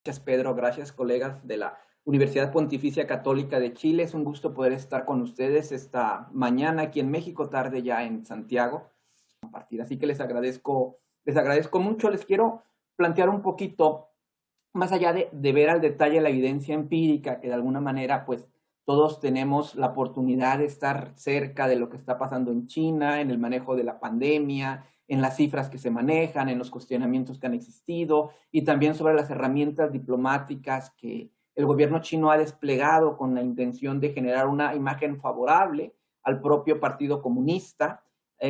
Gracias, Pedro. Gracias, colegas de la Universidad Pontificia Católica de Chile. Es un gusto poder estar con ustedes esta mañana aquí en México, tarde ya en Santiago. Así que les agradezco mucho. Les quiero plantear un poquito, más allá de ver al detalle la evidencia empírica, que de alguna manera, pues, todos tenemos la oportunidad de estar cerca de lo que está pasando en China, en el manejo de la pandemia, en las cifras que se manejan, en los cuestionamientos que han existido y también sobre las herramientas diplomáticas que el gobierno chino ha desplegado con la intención de generar una imagen favorable al propio Partido Comunista.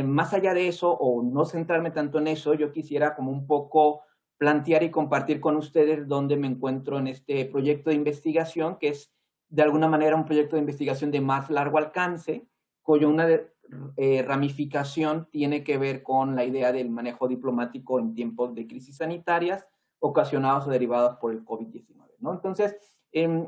Más allá de eso, o no centrarme tanto en eso, yo quisiera como un poco plantear y compartir con ustedes dónde me encuentro en este proyecto de investigación, que es de alguna manera un proyecto de investigación de más largo alcance, cuyo una ramificación tiene que ver con la idea del manejo diplomático en tiempos de crisis sanitarias ocasionados o derivados por el COVID-19, ¿no? Entonces,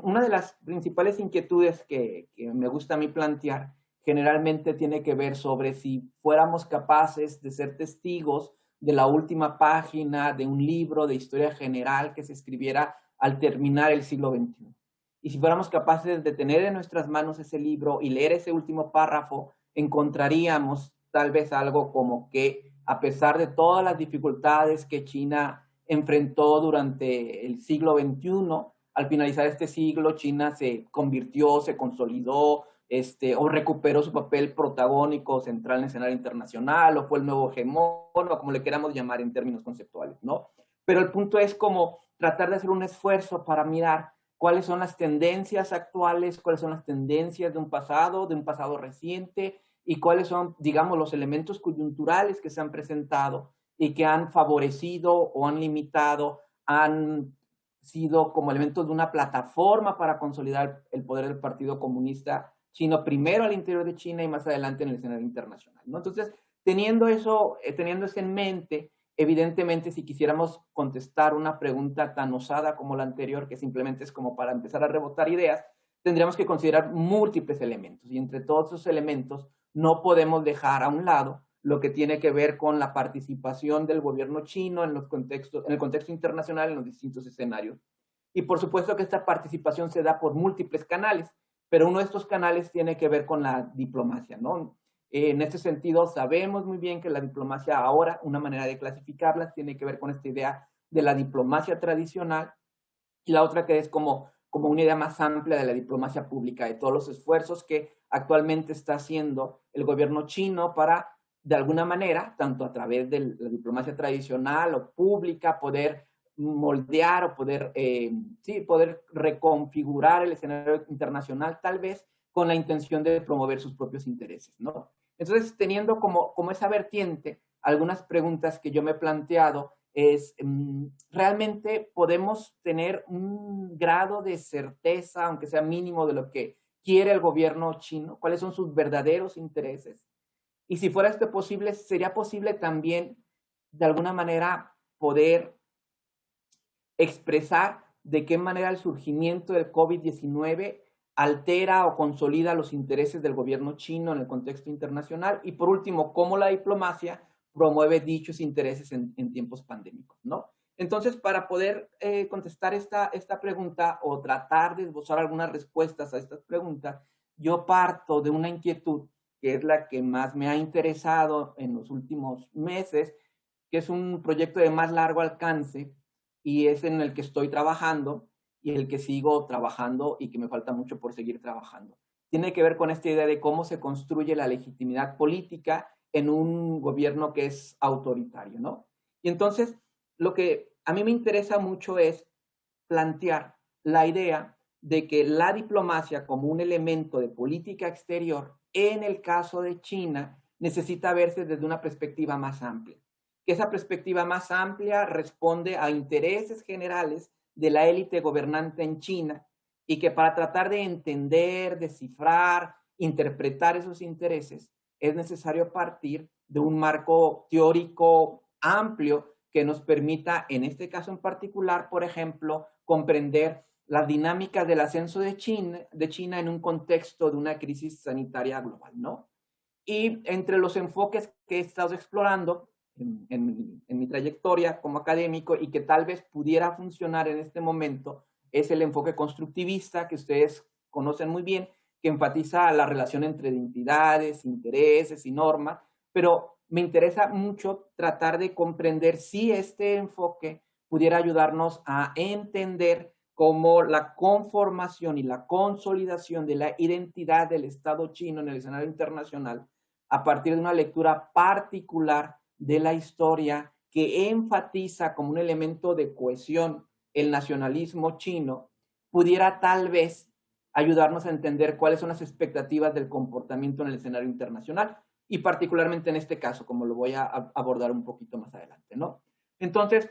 una de las principales inquietudes que me gusta a mí plantear generalmente tiene que ver sobre si fuéramos capaces de ser testigos de la última página de un libro de historia general que se escribiera al terminar el siglo XXI. Y si fuéramos capaces de tener en nuestras manos ese libro y leer ese último párrafo, encontraríamos tal vez algo como que a pesar de todas las dificultades que China enfrentó durante el siglo XXI, al finalizar este siglo China se convirtió, se consolidó, o recuperó su papel protagónico central en el escenario internacional, o fue el nuevo hegemón, o como le queramos llamar en términos conceptuales, ¿no? Pero el punto es como tratar de hacer un esfuerzo para mirar cuáles son las tendencias actuales, cuáles son las tendencias de un pasado reciente, y cuáles son, digamos, los elementos coyunturales que se han presentado y que han favorecido o han limitado, han sido como elementos de una plataforma para consolidar el poder del Partido Comunista chino, primero al interior de China y más adelante en el escenario internacional, ¿no? Entonces, teniendo eso en mente, evidentemente, si quisiéramos contestar una pregunta tan osada como la anterior, que simplemente es como para empezar a rebotar ideas, tendríamos que considerar múltiples elementos. Y entre todos esos elementos, no podemos dejar a un lado lo que tiene que ver con la participación del gobierno chino en el contexto internacional, en los distintos escenarios. Y por supuesto que esta participación se da por múltiples canales, pero uno de estos canales tiene que ver con la diplomacia, ¿no? En este sentido, sabemos muy bien que la diplomacia ahora, una manera de clasificarlas, tiene que ver con esta idea de la diplomacia tradicional y la otra que es como una idea más amplia de la diplomacia pública, de todos los esfuerzos que actualmente está haciendo el gobierno chino para, de alguna manera, tanto a través de la diplomacia tradicional o pública, poder moldear o poder reconfigurar el escenario internacional, tal vez con la intención de promover sus propios intereses, ¿no? Entonces, teniendo como esa vertiente, algunas preguntas que yo me he planteado es, ¿realmente podemos tener un grado de certeza, aunque sea mínimo, de lo que quiere el gobierno chino? ¿Cuáles son sus verdaderos intereses? Y si fuera esto posible, ¿sería posible también, de alguna manera, poder expresar de qué manera el surgimiento del COVID-19 altera o consolida los intereses del gobierno chino en el contexto internacional? Y por último, ¿cómo la diplomacia promueve dichos intereses en tiempos pandémicos, ¿no? Entonces, para poder contestar esta pregunta o tratar de esbozar algunas respuestas a estas preguntas, yo parto de una inquietud que es la que más me ha interesado en los últimos meses, que es un proyecto de más largo alcance y es en el que estoy trabajando y el que sigo trabajando y que me falta mucho por seguir trabajando. Tiene que ver con esta idea de cómo se construye la legitimidad política en un gobierno que es autoritario, ¿no? Y entonces, lo que a mí me interesa mucho es plantear la idea de que la diplomacia como un elemento de política exterior, en el caso de China, necesita verse desde una perspectiva más amplia. Que esa perspectiva más amplia responde a intereses generales de la élite gobernante en China y que para tratar de entender, descifrar, interpretar esos intereses, es necesario partir de un marco teórico amplio que nos permita, en este caso en particular, por ejemplo, comprender las dinámicas del ascenso de China en un contexto de una crisis sanitaria global, ¿no? Y entre los enfoques que he estado explorando, en mi trayectoria como académico y que tal vez pudiera funcionar en este momento es el enfoque constructivista que ustedes conocen muy bien, que enfatiza la relación entre identidades, intereses y normas, pero me interesa mucho tratar de comprender si este enfoque pudiera ayudarnos a entender cómo la conformación y la consolidación de la identidad del Estado chino en el escenario internacional a partir de una lectura particular de la historia que enfatiza como un elemento de cohesión el nacionalismo chino, pudiera tal vez ayudarnos a entender cuáles son las expectativas del comportamiento en el escenario internacional y particularmente en este caso, como lo voy a abordar un poquito más adelante, ¿no? Entonces,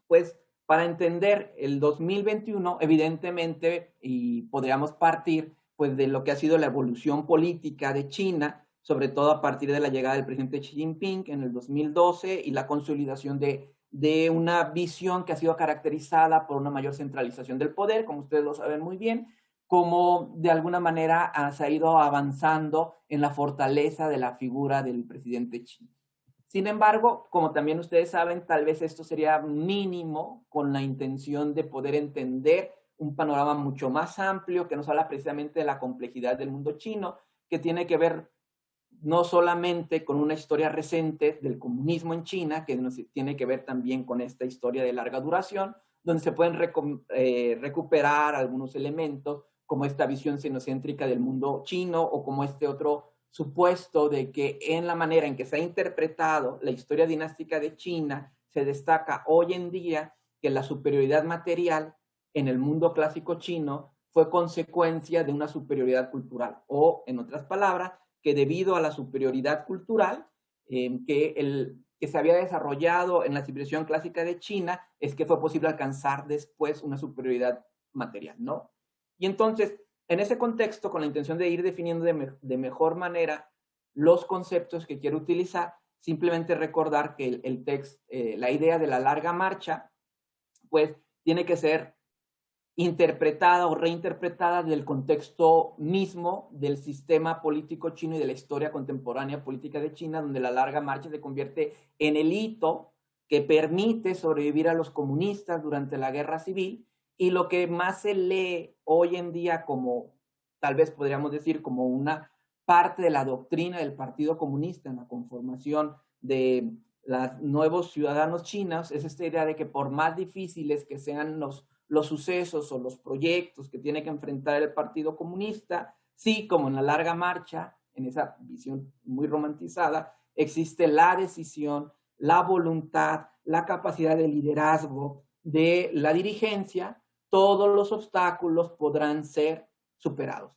pues para entender el 2021, evidentemente, y podríamos partir pues de lo que ha sido la evolución política de China, sobre todo a partir de la llegada del presidente Xi Jinping en el 2012 y la consolidación de una visión que ha sido caracterizada por una mayor centralización del poder, como ustedes lo saben muy bien, como de alguna manera se ha ido avanzando en la fortaleza de la figura del presidente Xi. Sin embargo, como también ustedes saben, tal vez esto sería mínimo con la intención de poder entender un panorama mucho más amplio que nos habla precisamente de la complejidad del mundo chino, que tiene que ver no solamente con una historia reciente del comunismo en China, que nos tiene que ver también con esta historia de larga duración, donde se pueden recuperar algunos elementos como esta visión sinocéntrica del mundo chino o como este otro supuesto de que en la manera en que se ha interpretado la historia dinástica de China se destaca hoy en día que la superioridad material en el mundo clásico chino fue consecuencia de una superioridad cultural o, en otras palabras, que debido a la superioridad cultural que se había desarrollado en la civilización clásica de China es que fue posible alcanzar después una superioridad material, ¿no? Y entonces, en ese contexto, con la intención de ir definiendo de mejor manera los conceptos que quiero utilizar, simplemente recordar que el texto, la idea de la larga marcha, pues tiene que ser interpretada o reinterpretada del contexto mismo del sistema político chino y de la historia contemporánea política de China, donde la larga marcha se convierte en el hito que permite sobrevivir a los comunistas durante la guerra civil y lo que más se lee hoy en día como, tal vez podríamos decir, como una parte de la doctrina del Partido Comunista en la conformación de los nuevos ciudadanos chinos, es esta idea de que por más difíciles que sean los sucesos o los proyectos que tiene que enfrentar el Partido Comunista, sí, como en la larga marcha, en esa visión muy romantizada, existe la decisión, la voluntad, la capacidad de liderazgo de la dirigencia, todos los obstáculos podrán ser superados.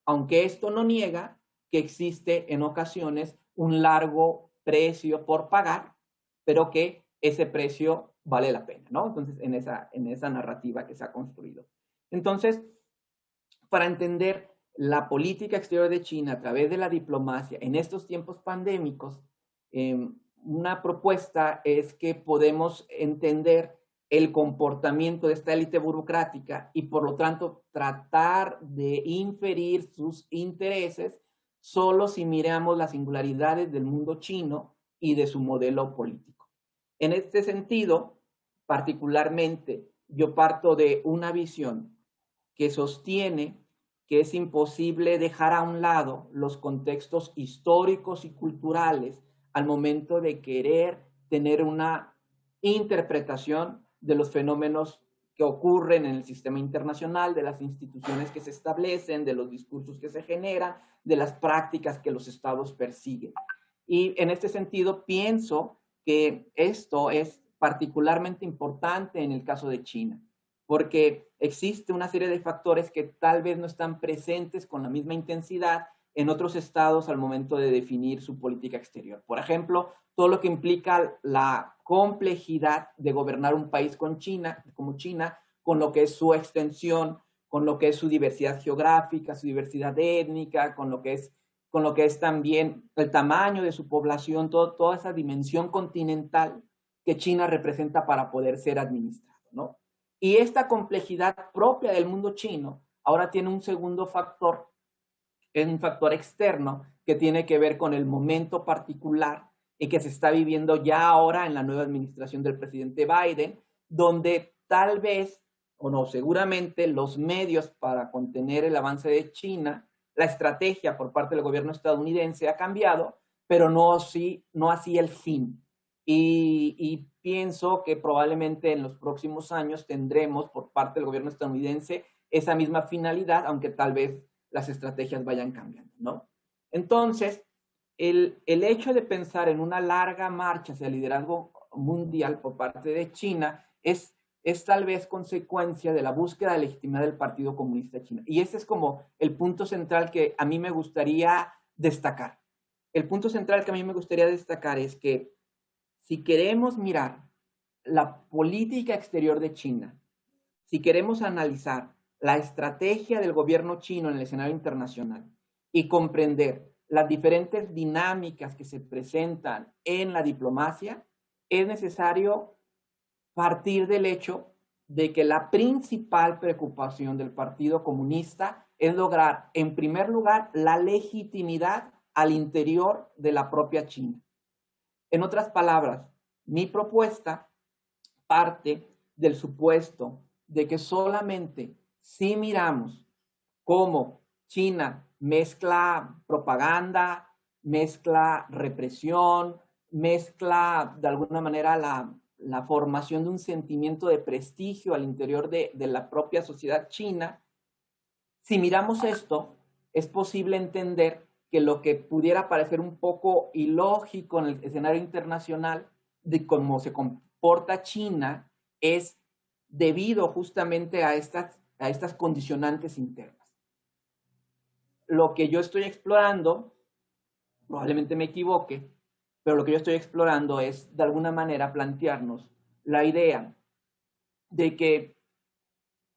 Aunque esto no niega que existe en ocasiones un largo precio por pagar, pero que ese precio vale la pena, ¿no? Entonces, en esa narrativa que se ha construido. Entonces, para entender la política exterior de China a través de la diplomacia en estos tiempos pandémicos, una propuesta es que podemos entender el comportamiento de esta élite burocrática y por lo tanto tratar de inferir sus intereses solo si miramos las singularidades del mundo chino y de su modelo político. En este sentido, particularmente, yo parto de una visión que sostiene que es imposible dejar a un lado los contextos históricos y culturales al momento de querer tener una interpretación de los fenómenos que ocurren en el sistema internacional, de las instituciones que se establecen, de los discursos que se generan, de las prácticas que los estados persiguen. Y en este sentido pienso que esto es particularmente importante en el caso de China, porque existe una serie de factores que tal vez no están presentes con la misma intensidad en otros estados al momento de definir su política exterior. Por ejemplo, todo lo que implica la complejidad de gobernar un país como China, con lo que es su extensión, con lo que es su diversidad geográfica, su diversidad étnica, con lo que es también el tamaño de su población, toda esa dimensión continental que China representa para poder ser administrado, ¿no? Y esta complejidad propia del mundo chino ahora tiene un segundo factor, es un factor externo que tiene que ver con el momento particular y que se está viviendo ya ahora en la nueva administración del presidente Biden, donde tal vez, o no, seguramente los medios para contener el avance de China, la estrategia por parte del gobierno estadounidense ha cambiado, pero no así el fin. Y pienso que probablemente en los próximos años tendremos por parte del gobierno estadounidense esa misma finalidad, aunque tal vez las estrategias vayan cambiando, ¿no? Entonces, el hecho de pensar en una larga marcha hacia el liderazgo mundial por parte de China es tal vez consecuencia de la búsqueda de legitimidad del Partido Comunista Chino. Y ese es como el punto central que a mí me gustaría destacar. El punto central que a mí me gustaría destacar es que si queremos mirar la política exterior de China, si queremos analizar la estrategia del gobierno chino en el escenario internacional y comprender las diferentes dinámicas que se presentan en la diplomacia, es necesario partir del hecho de que la principal preocupación del Partido Comunista es lograr, en primer lugar, la legitimidad al interior de la propia China. En otras palabras, mi propuesta parte del supuesto de que solamente si miramos cómo China mezcla propaganda, mezcla represión, mezcla de alguna manera la formación de un sentimiento de prestigio al interior de la propia sociedad china, si miramos esto, es posible entender que lo que pudiera parecer un poco ilógico en el escenario internacional de cómo se comporta China es debido justamente a estas condicionantes internas. Lo que yo estoy explorando, probablemente me equivoque, pero lo que yo estoy explorando es de alguna manera plantearnos la idea de que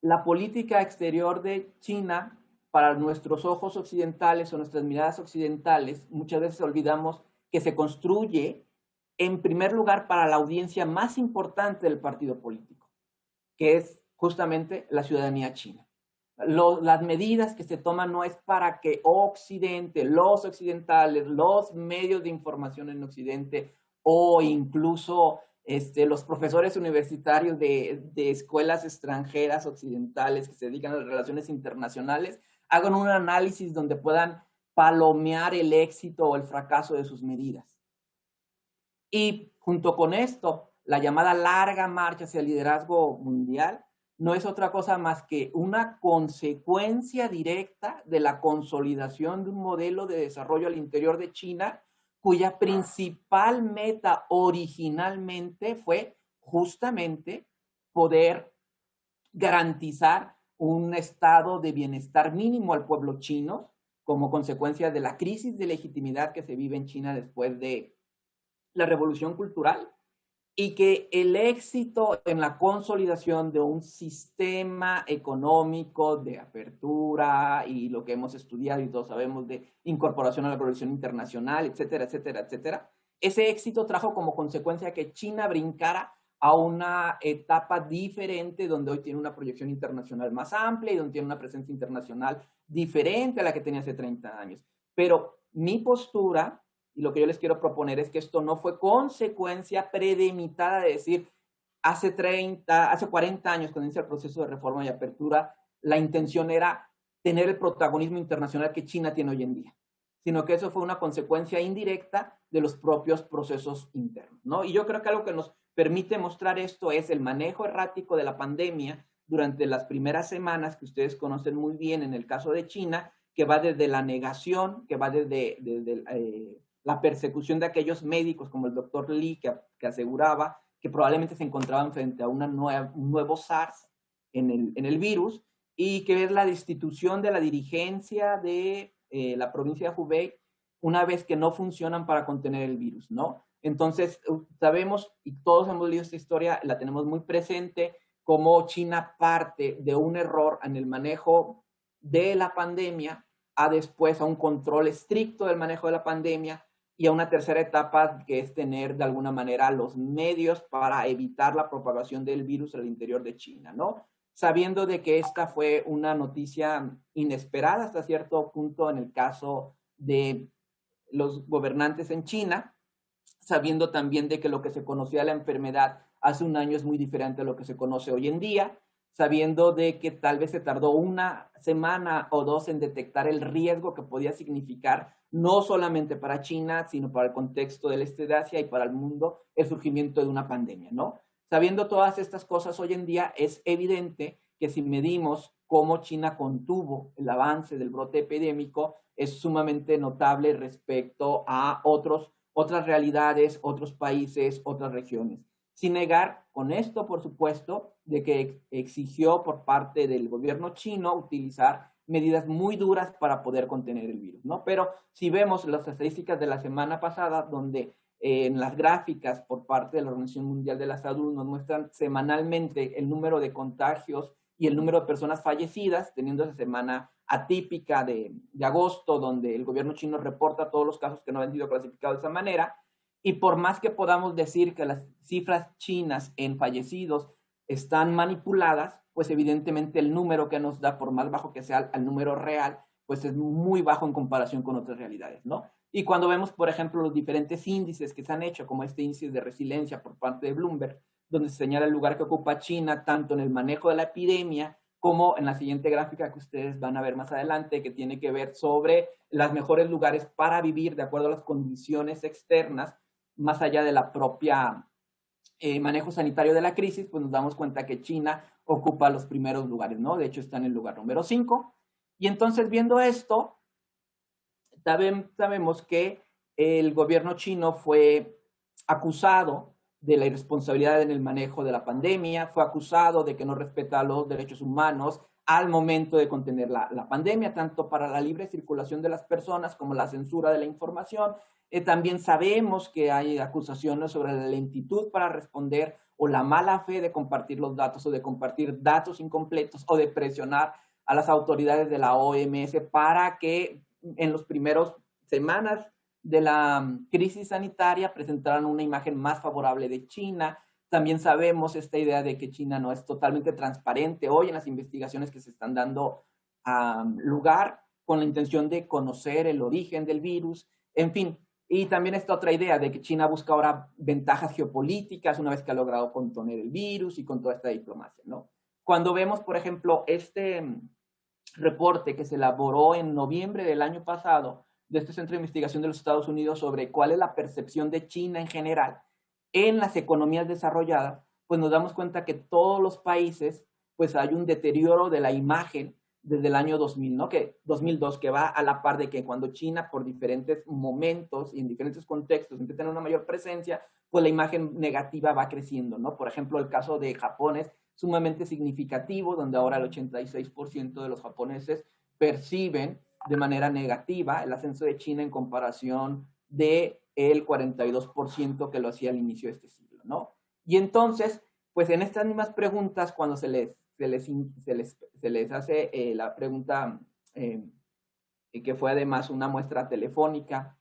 la política exterior de China para nuestros ojos occidentales o nuestras miradas occidentales, muchas veces olvidamos que se construye en primer lugar para la audiencia más importante del partido político, que es justamente la ciudadanía china. Las medidas que se toman no es para que Occidente, los occidentales, los medios de información en Occidente o incluso los profesores universitarios de escuelas extranjeras occidentales que se dedican a las relaciones internacionales hagan un análisis donde puedan palomear el éxito o el fracaso de sus medidas. Y junto con esto, la llamada larga marcha hacia el liderazgo mundial no es otra cosa más que una consecuencia directa de la consolidación de un modelo de desarrollo al interior de China, cuya principal meta originalmente fue justamente poder garantizar un estado de bienestar mínimo al pueblo chino como consecuencia de la crisis de legitimidad que se vive en China después de la revolución cultural, y que el éxito en la consolidación de un sistema económico de apertura y lo que hemos estudiado y todos sabemos de incorporación a la progresión internacional, etcétera, etcétera, etcétera, ese éxito trajo como consecuencia que China brincara a una etapa diferente donde hoy tiene una proyección internacional más amplia y donde tiene una presencia internacional diferente a la que tenía hace 30 años. Pero mi postura y lo que yo les quiero proponer es que esto no fue consecuencia premeditada de decir, hace 40 años, cuando inicia el proceso de reforma y apertura, la intención era tener el protagonismo internacional que China tiene hoy en día, sino que eso fue una consecuencia indirecta de los propios procesos internos, ¿no? Y yo creo que algo que nos permite mostrar esto es el manejo errático de la pandemia durante las primeras semanas, que ustedes conocen muy bien en el caso de China, que va desde la negación, que va desde la persecución de aquellos médicos como el doctor Li, que aseguraba que probablemente se encontraban frente a un nuevo SARS en el virus, y que es la destitución de la dirigencia de la provincia de Hubei una vez que no funcionan para contener el virus, ¿no? Entonces, sabemos, y todos hemos leído esta historia, la tenemos muy presente, cómo China parte de un error en el manejo de la pandemia a después a un control estricto del manejo de la pandemia, y a una tercera etapa que es tener de alguna manera los medios para evitar la propagación del virus al interior de China, ¿no? Sabiendo de que esta fue una noticia inesperada hasta cierto punto en el caso de los gobernantes en China, sabiendo también de que lo que se conocía de la enfermedad hace un año es muy diferente a lo que se conoce hoy en día, sabiendo de que tal vez se tardó una semana o dos en detectar el riesgo que podía significar no solamente para China, sino para el contexto del este de Asia y para el mundo, el surgimiento de una pandemia, ¿no? Sabiendo todas estas cosas hoy en día, es evidente que si medimos cómo China contuvo el avance del brote epidémico, es sumamente notable respecto a otras realidades, otros países, otras regiones. Sin negar con esto, por supuesto, de que exigió por parte del gobierno chino utilizar medidas muy duras para poder contener el virus, ¿no? Pero si vemos las estadísticas de la semana pasada, donde en las gráficas por parte de la Organización Mundial de la Salud nos muestran semanalmente el número de contagios y el número de personas fallecidas, teniendo esa semana atípica de agosto, donde el gobierno chino reporta todos los casos que no han sido clasificados de esa manera, y por más que podamos decir que las cifras chinas en fallecidos están manipuladas, pues evidentemente el número que nos da, por más bajo que sea el número real, pues es muy bajo en comparación con otras realidades, ¿no? Y cuando vemos, por ejemplo, los diferentes índices que se han hecho, como este índice de resiliencia por parte de Bloomberg, donde se señala el lugar que ocupa China, tanto en el manejo de la epidemia, como en la siguiente gráfica que ustedes van a ver más adelante, que tiene que ver sobre los mejores lugares para vivir de acuerdo a las condiciones externas, más allá de la propia manejo sanitario de la crisis, pues nos damos cuenta que China ocupa los primeros lugares, ¿no? De hecho, está en el lugar número 5. Y entonces, viendo esto, sabemos que el gobierno chino fue acusado de la irresponsabilidad en el manejo de la pandemia, fue acusado de que no respeta los derechos humanos al momento de contener la pandemia, tanto para la libre circulación de las personas como la censura de la información. También sabemos que hay acusaciones sobre la lentitud para responder o la mala fe de compartir los datos o de compartir datos incompletos o de presionar a las autoridades de la OMS para que en los primeros semanas de la crisis sanitaria presentaran una imagen más favorable de China. También sabemos esta idea de que China no es totalmente transparente hoy en las investigaciones que se están dando lugar con la intención de conocer el origen del virus. En fin, y también esta otra idea de que China busca ahora ventajas geopolíticas una vez que ha logrado contener el virus y con toda esta diplomacia, ¿no? Cuando vemos, por ejemplo, este reporte que se elaboró en noviembre del año pasado de este Centro de Investigación de los Estados Unidos sobre cuál es la percepción de China en general en las economías desarrolladas, pues nos damos cuenta que todos los países, pues hay un deterioro de la imagen desde el año 2000, ¿no? Que 2002, que va a la par de que cuando China, por diferentes momentos y en diferentes contextos, empieza a tener una mayor presencia, pues la imagen negativa va creciendo, ¿no? Por ejemplo, el caso de Japón es sumamente significativo, donde ahora el 86% de los japoneses perciben de manera negativa el ascenso de China en comparación de el 42% que lo hacía al inicio de este siglo, ¿no? Y entonces, pues en estas mismas preguntas, cuando se les hace la pregunta que fue además una muestra telefónica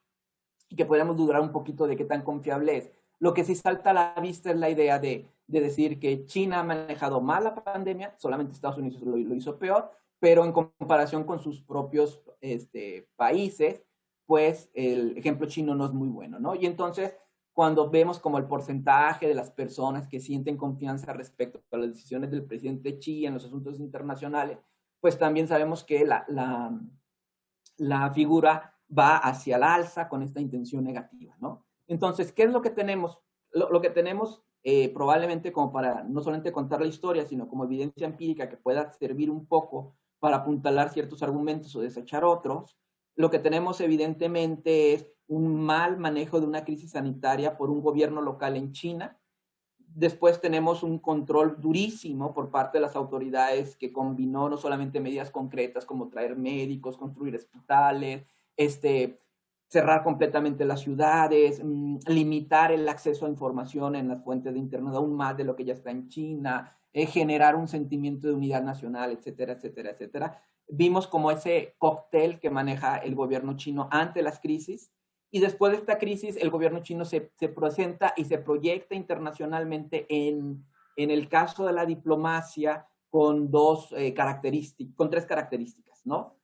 y que podemos dudar un poquito de qué tan confiable es, lo que sí salta a la vista es la idea de decir que China ha manejado mal la pandemia, solamente Estados Unidos lo hizo peor, pero en comparación con sus propios países, pues el ejemplo chino no es muy bueno, ¿no? Y entonces, cuando vemos como el porcentaje de las personas que sienten confianza respecto a las decisiones del presidente Xi en los asuntos internacionales, pues también sabemos que la figura va hacia el alza con esta intención negativa, ¿no? Entonces, ¿qué es lo que tenemos? Lo que tenemos probablemente como para no solamente contar la historia, sino como evidencia empírica que pueda servir un poco para apuntalar ciertos argumentos o desechar otros, lo que tenemos evidentemente es un mal manejo de una crisis sanitaria por un gobierno local en China. Después tenemos un control durísimo por parte de las autoridades que combinó no solamente medidas concretas como traer médicos, construir hospitales, cerrar completamente las ciudades, limitar el acceso a información en las fuentes de Internet aún más de lo que ya está en China, generar un sentimiento de unidad nacional, etcétera, etcétera, etcétera. Vimos como ese cóctel que maneja el gobierno chino ante las crisis. Y después de esta crisis, el gobierno chino se presenta y se proyecta internacionalmente en el caso de la diplomacia con con tres características, ¿no?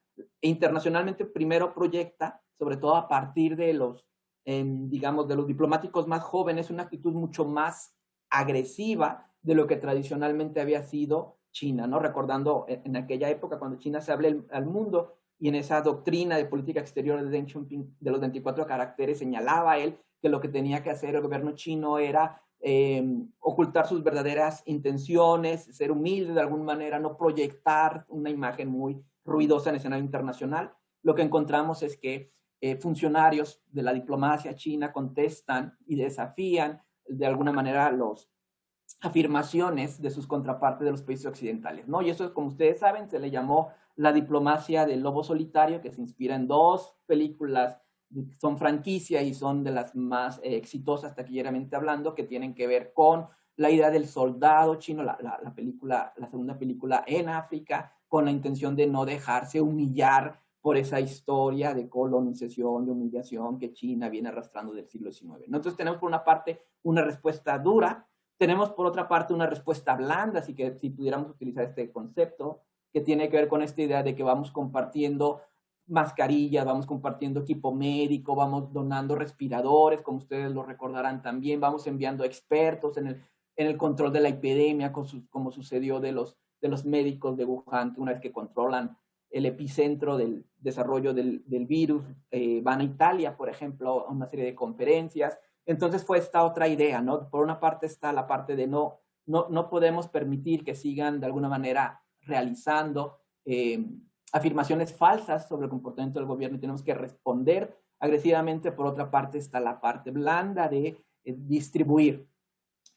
Internacionalmente, primero proyecta, sobre todo a partir de los digamos, de los diplomáticos más jóvenes, una actitud mucho más agresiva de lo que tradicionalmente había sido China, ¿no? Recordando en aquella época cuando China se abre al mundo y en esa doctrina de política exterior de Deng Xiaoping de los 24 caracteres señalaba él que lo que tenía que hacer el gobierno chino era ocultar sus verdaderas intenciones, ser humilde de alguna manera, no proyectar una imagen muy ruidosa en el escenario internacional. Lo que encontramos es que funcionarios de la diplomacia china contestan y desafían de alguna manera las afirmaciones de sus contrapartes de los países occidentales, ¿no? Y eso, como ustedes saben, se le llamó la diplomacia del lobo solitario, que se inspira en dos películas, son franquicia y son de las más exitosas taquilleramente hablando, que tienen que ver con la idea del soldado chino, la segunda película en África, con la intención de no dejarse humillar por esa historia de colonización, de humillación que China viene arrastrando del siglo XIX. Entonces tenemos por una parte una respuesta dura, tenemos por otra parte una respuesta blanda, así que si pudiéramos utilizar este concepto, que tiene que ver con esta idea de que vamos compartiendo mascarillas, vamos compartiendo equipo médico, vamos donando respiradores, como ustedes lo recordarán también, vamos enviando expertos en el control de la epidemia, como sucedió de los médicos de Wuhan, que una vez que controlan el epicentro del desarrollo del virus, van a Italia, por ejemplo, a una serie de conferencias. Entonces fue esta otra idea, ¿no? Por una parte está la parte de no podemos permitir que sigan de alguna manera realizando afirmaciones falsas sobre el comportamiento del gobierno y tenemos que responder agresivamente. Por otra parte está la parte blanda de distribuir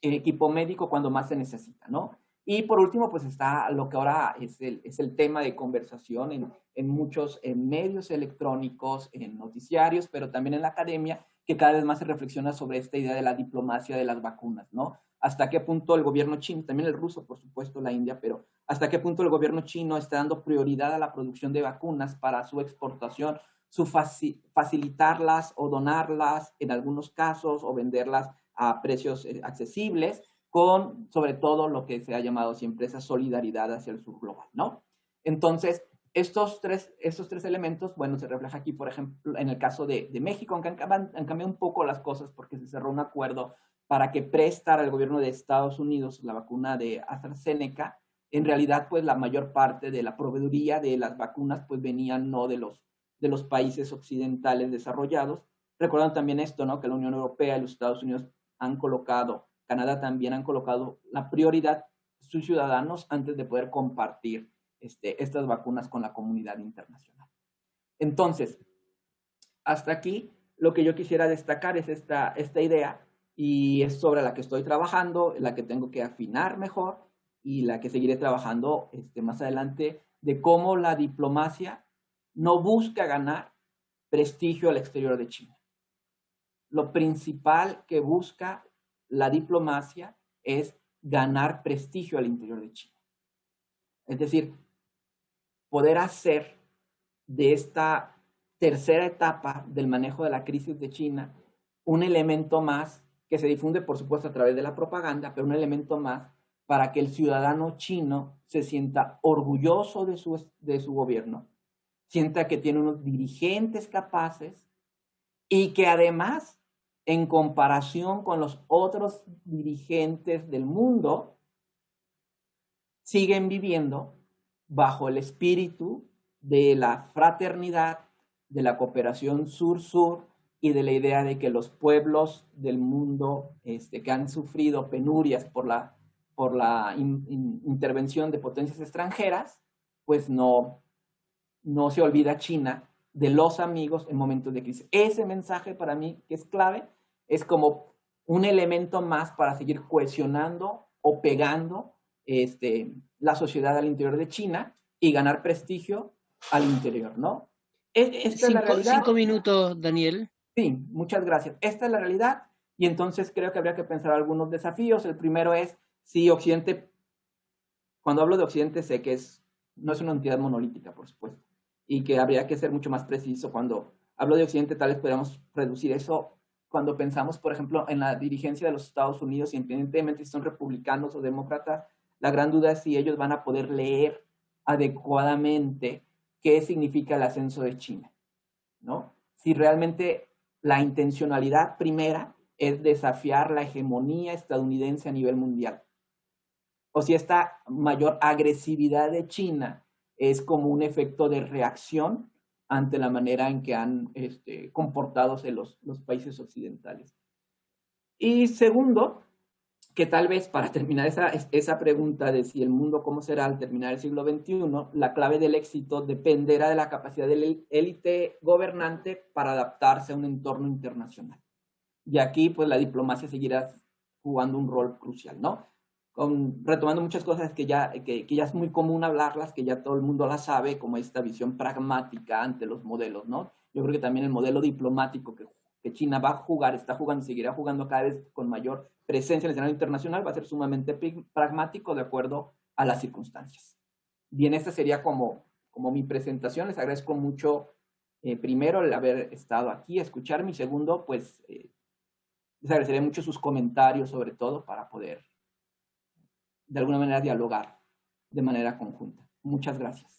equipo médico cuando más se necesita, ¿no? Y por último, pues está lo que ahora es el tema de conversación en muchos medios electrónicos, en noticiarios, pero también en la academia, que cada vez más se reflexiona sobre esta idea de la diplomacia de las vacunas, ¿no? Hasta qué punto el gobierno chino, también el ruso, por supuesto, la India, pero hasta qué punto el gobierno chino está dando prioridad a la producción de vacunas para su exportación, facilitarlas o donarlas en algunos casos o venderlas a precios accesibles, con sobre todo lo que se ha llamado siempre esa solidaridad hacia el sur global, ¿no? Entonces, estos tres elementos, bueno, se refleja aquí, por ejemplo, en el caso de México, aunque han cambiado un poco las cosas porque se cerró un acuerdo para que prestara al gobierno de Estados Unidos la vacuna de AstraZeneca. En realidad, pues la mayor parte de la proveeduría de las vacunas pues venían no de los países occidentales desarrollados. Recuerdan también esto, ¿no? Que la Unión Europea y los Estados Unidos han colocado, Canadá también han colocado la prioridad de sus ciudadanos antes de poder compartir estas vacunas con la comunidad internacional. Entonces, hasta aquí lo que yo quisiera destacar es esta idea y es sobre la que estoy trabajando, la que tengo que afinar mejor y la que seguiré trabajando más adelante, de cómo la diplomacia no busca ganar prestigio al exterior de China. Lo principal que busca la diplomacia es ganar prestigio al interior de China. Es decir, poder hacer de esta tercera etapa del manejo de la crisis de China un elemento más que se difunde, por supuesto, a través de la propaganda, pero un elemento más para que el ciudadano chino se sienta orgulloso de su gobierno, sienta que tiene unos dirigentes capaces y que además, en comparación con los otros dirigentes del mundo, siguen viviendo bajo el espíritu de la fraternidad, de la cooperación sur-sur y de la idea de que los pueblos del mundo que han sufrido penurias por la intervención de potencias extranjeras, pues no se olvida China de los amigos en momentos de crisis. Ese mensaje para mí, que es clave, es como un elemento más para seguir cohesionando o pegando la sociedad al interior de China y ganar prestigio al interior, ¿no? Esta es la realidad. 5 minutos, Daniel. Sí, muchas gracias. Esta es la realidad y entonces creo que habría que pensar algunos desafíos. El primero es si Occidente, cuando hablo de Occidente sé que no es una entidad monolítica, por supuesto, y que habría que ser mucho más preciso. Cuando hablo de Occidente, tal vez podamos reducir eso cuando pensamos, por ejemplo, en la dirigencia de los Estados Unidos, independientemente si son republicanos o demócratas, la gran duda es si ellos van a poder leer adecuadamente qué significa el ascenso de China, ¿no? Si realmente la intencionalidad primera es desafiar la hegemonía estadounidense a nivel mundial. O si esta mayor agresividad de China es como un efecto de reacción ante la manera en que han comportado los países occidentales. Y segundo, que tal vez para terminar esa pregunta de si el mundo cómo será al terminar el siglo XXI, la clave del éxito dependerá de la capacidad de la élite gobernante para adaptarse a un entorno internacional. Y aquí, pues, la diplomacia seguirá jugando un rol crucial, ¿no? Retomando muchas cosas que ya es muy común hablarlas, que ya todo el mundo las sabe, como esta visión pragmática ante los modelos, ¿no? Yo creo que también el modelo diplomático que China va a jugar, está jugando, seguirá jugando cada vez con mayor presencia en el escenario internacional, va a ser sumamente pragmático de acuerdo a las circunstancias. Bien, esta sería como mi presentación. Les agradezco mucho, primero, el haber estado aquí, escucharme, y segundo, pues, les agradecería mucho sus comentarios, sobre todo, para poder, de alguna manera, dialogar de manera conjunta. Muchas gracias.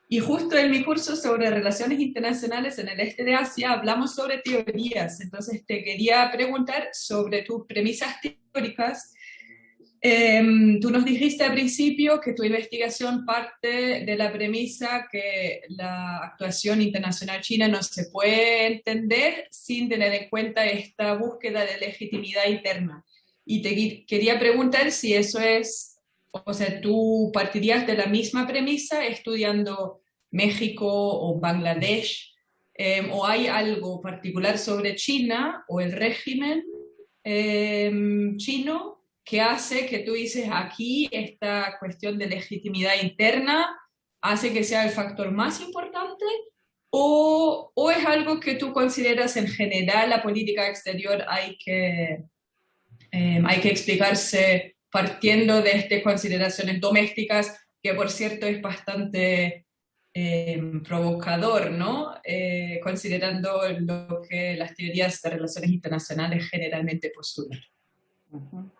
Y justo en mi curso sobre relaciones internacionales en el este de Asia hablamos sobre teorías. Entonces te quería preguntar sobre tus premisas teóricas. Tú nos dijiste al principio que tu investigación parte de la premisa que la actuación internacional china no se puede entender sin tener en cuenta esta búsqueda de legitimidad interna. Y te quería preguntar si eso es, o sea, tú partirías de la misma premisa estudiando México o Bangladesh, o hay algo particular sobre China o el régimen chino que hace que tú dices aquí esta cuestión de legitimidad interna hace que sea el factor más importante, o es algo que tú consideras en general la política exterior hay que explicarse partiendo de estas consideraciones domésticas, que por cierto es bastante provocador, ¿no? Considerando lo que las teorías de relaciones internacionales generalmente postulan. Uh-huh.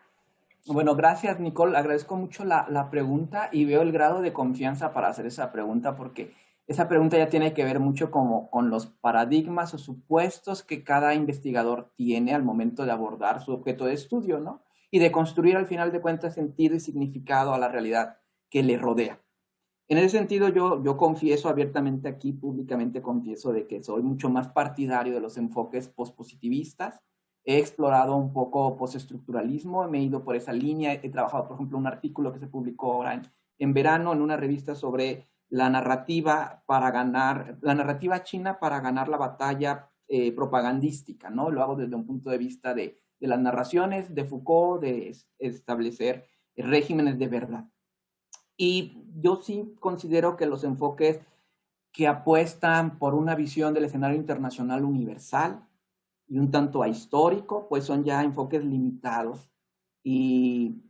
Bueno, gracias, Nicole. Agradezco mucho la pregunta y veo el grado de confianza para hacer esa pregunta, porque esa pregunta ya tiene que ver mucho con los paradigmas o supuestos que cada investigador tiene al momento de abordar su objeto de estudio, ¿no? Y de construir al final de cuentas sentido y significado a la realidad que le rodea. En ese sentido, yo confieso abiertamente aquí, públicamente confieso de que soy mucho más partidario de los enfoques pospositivistas. He explorado un poco postestructuralismo, me he ido por esa línea, he trabajado, por ejemplo, un artículo que se publicó ahora en verano en una revista sobre la narrativa china para ganar la batalla propagandística, ¿no? Lo hago desde un punto de vista de las narraciones de Foucault, de establecer regímenes de verdad. Y yo sí considero que los enfoques que apuestan por una visión del escenario internacional universal y un tanto ahistórico, pues son ya enfoques limitados y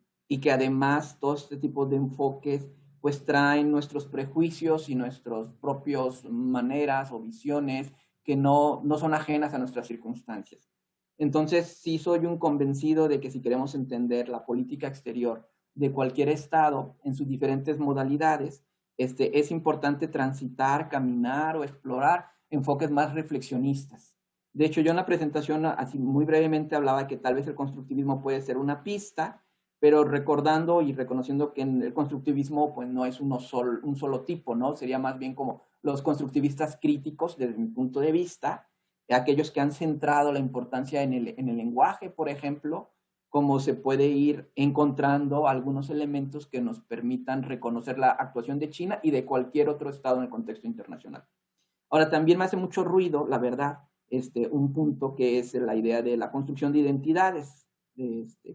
que además todo este tipo de enfoques pues traen nuestros prejuicios y nuestras propias maneras o visiones que no son ajenas a nuestras circunstancias. Entonces sí soy un convencido de que si queremos entender la política exterior de cualquier estado en sus diferentes modalidades, es importante transitar, caminar o explorar enfoques más reflexionistas. De hecho, yo en la presentación, así muy brevemente, hablaba que tal vez el constructivismo puede ser una pista, pero recordando y reconociendo que en el constructivismo pues no es un solo tipo, ¿no? Sería más bien como los constructivistas críticos, desde mi punto de vista, aquellos que han centrado la importancia en el lenguaje, por ejemplo, cómo se puede ir encontrando algunos elementos que nos permitan reconocer la actuación de China y de cualquier otro estado en el contexto internacional. Ahora, también me hace mucho ruido, la verdad, un punto que es la idea de la construcción de identidades,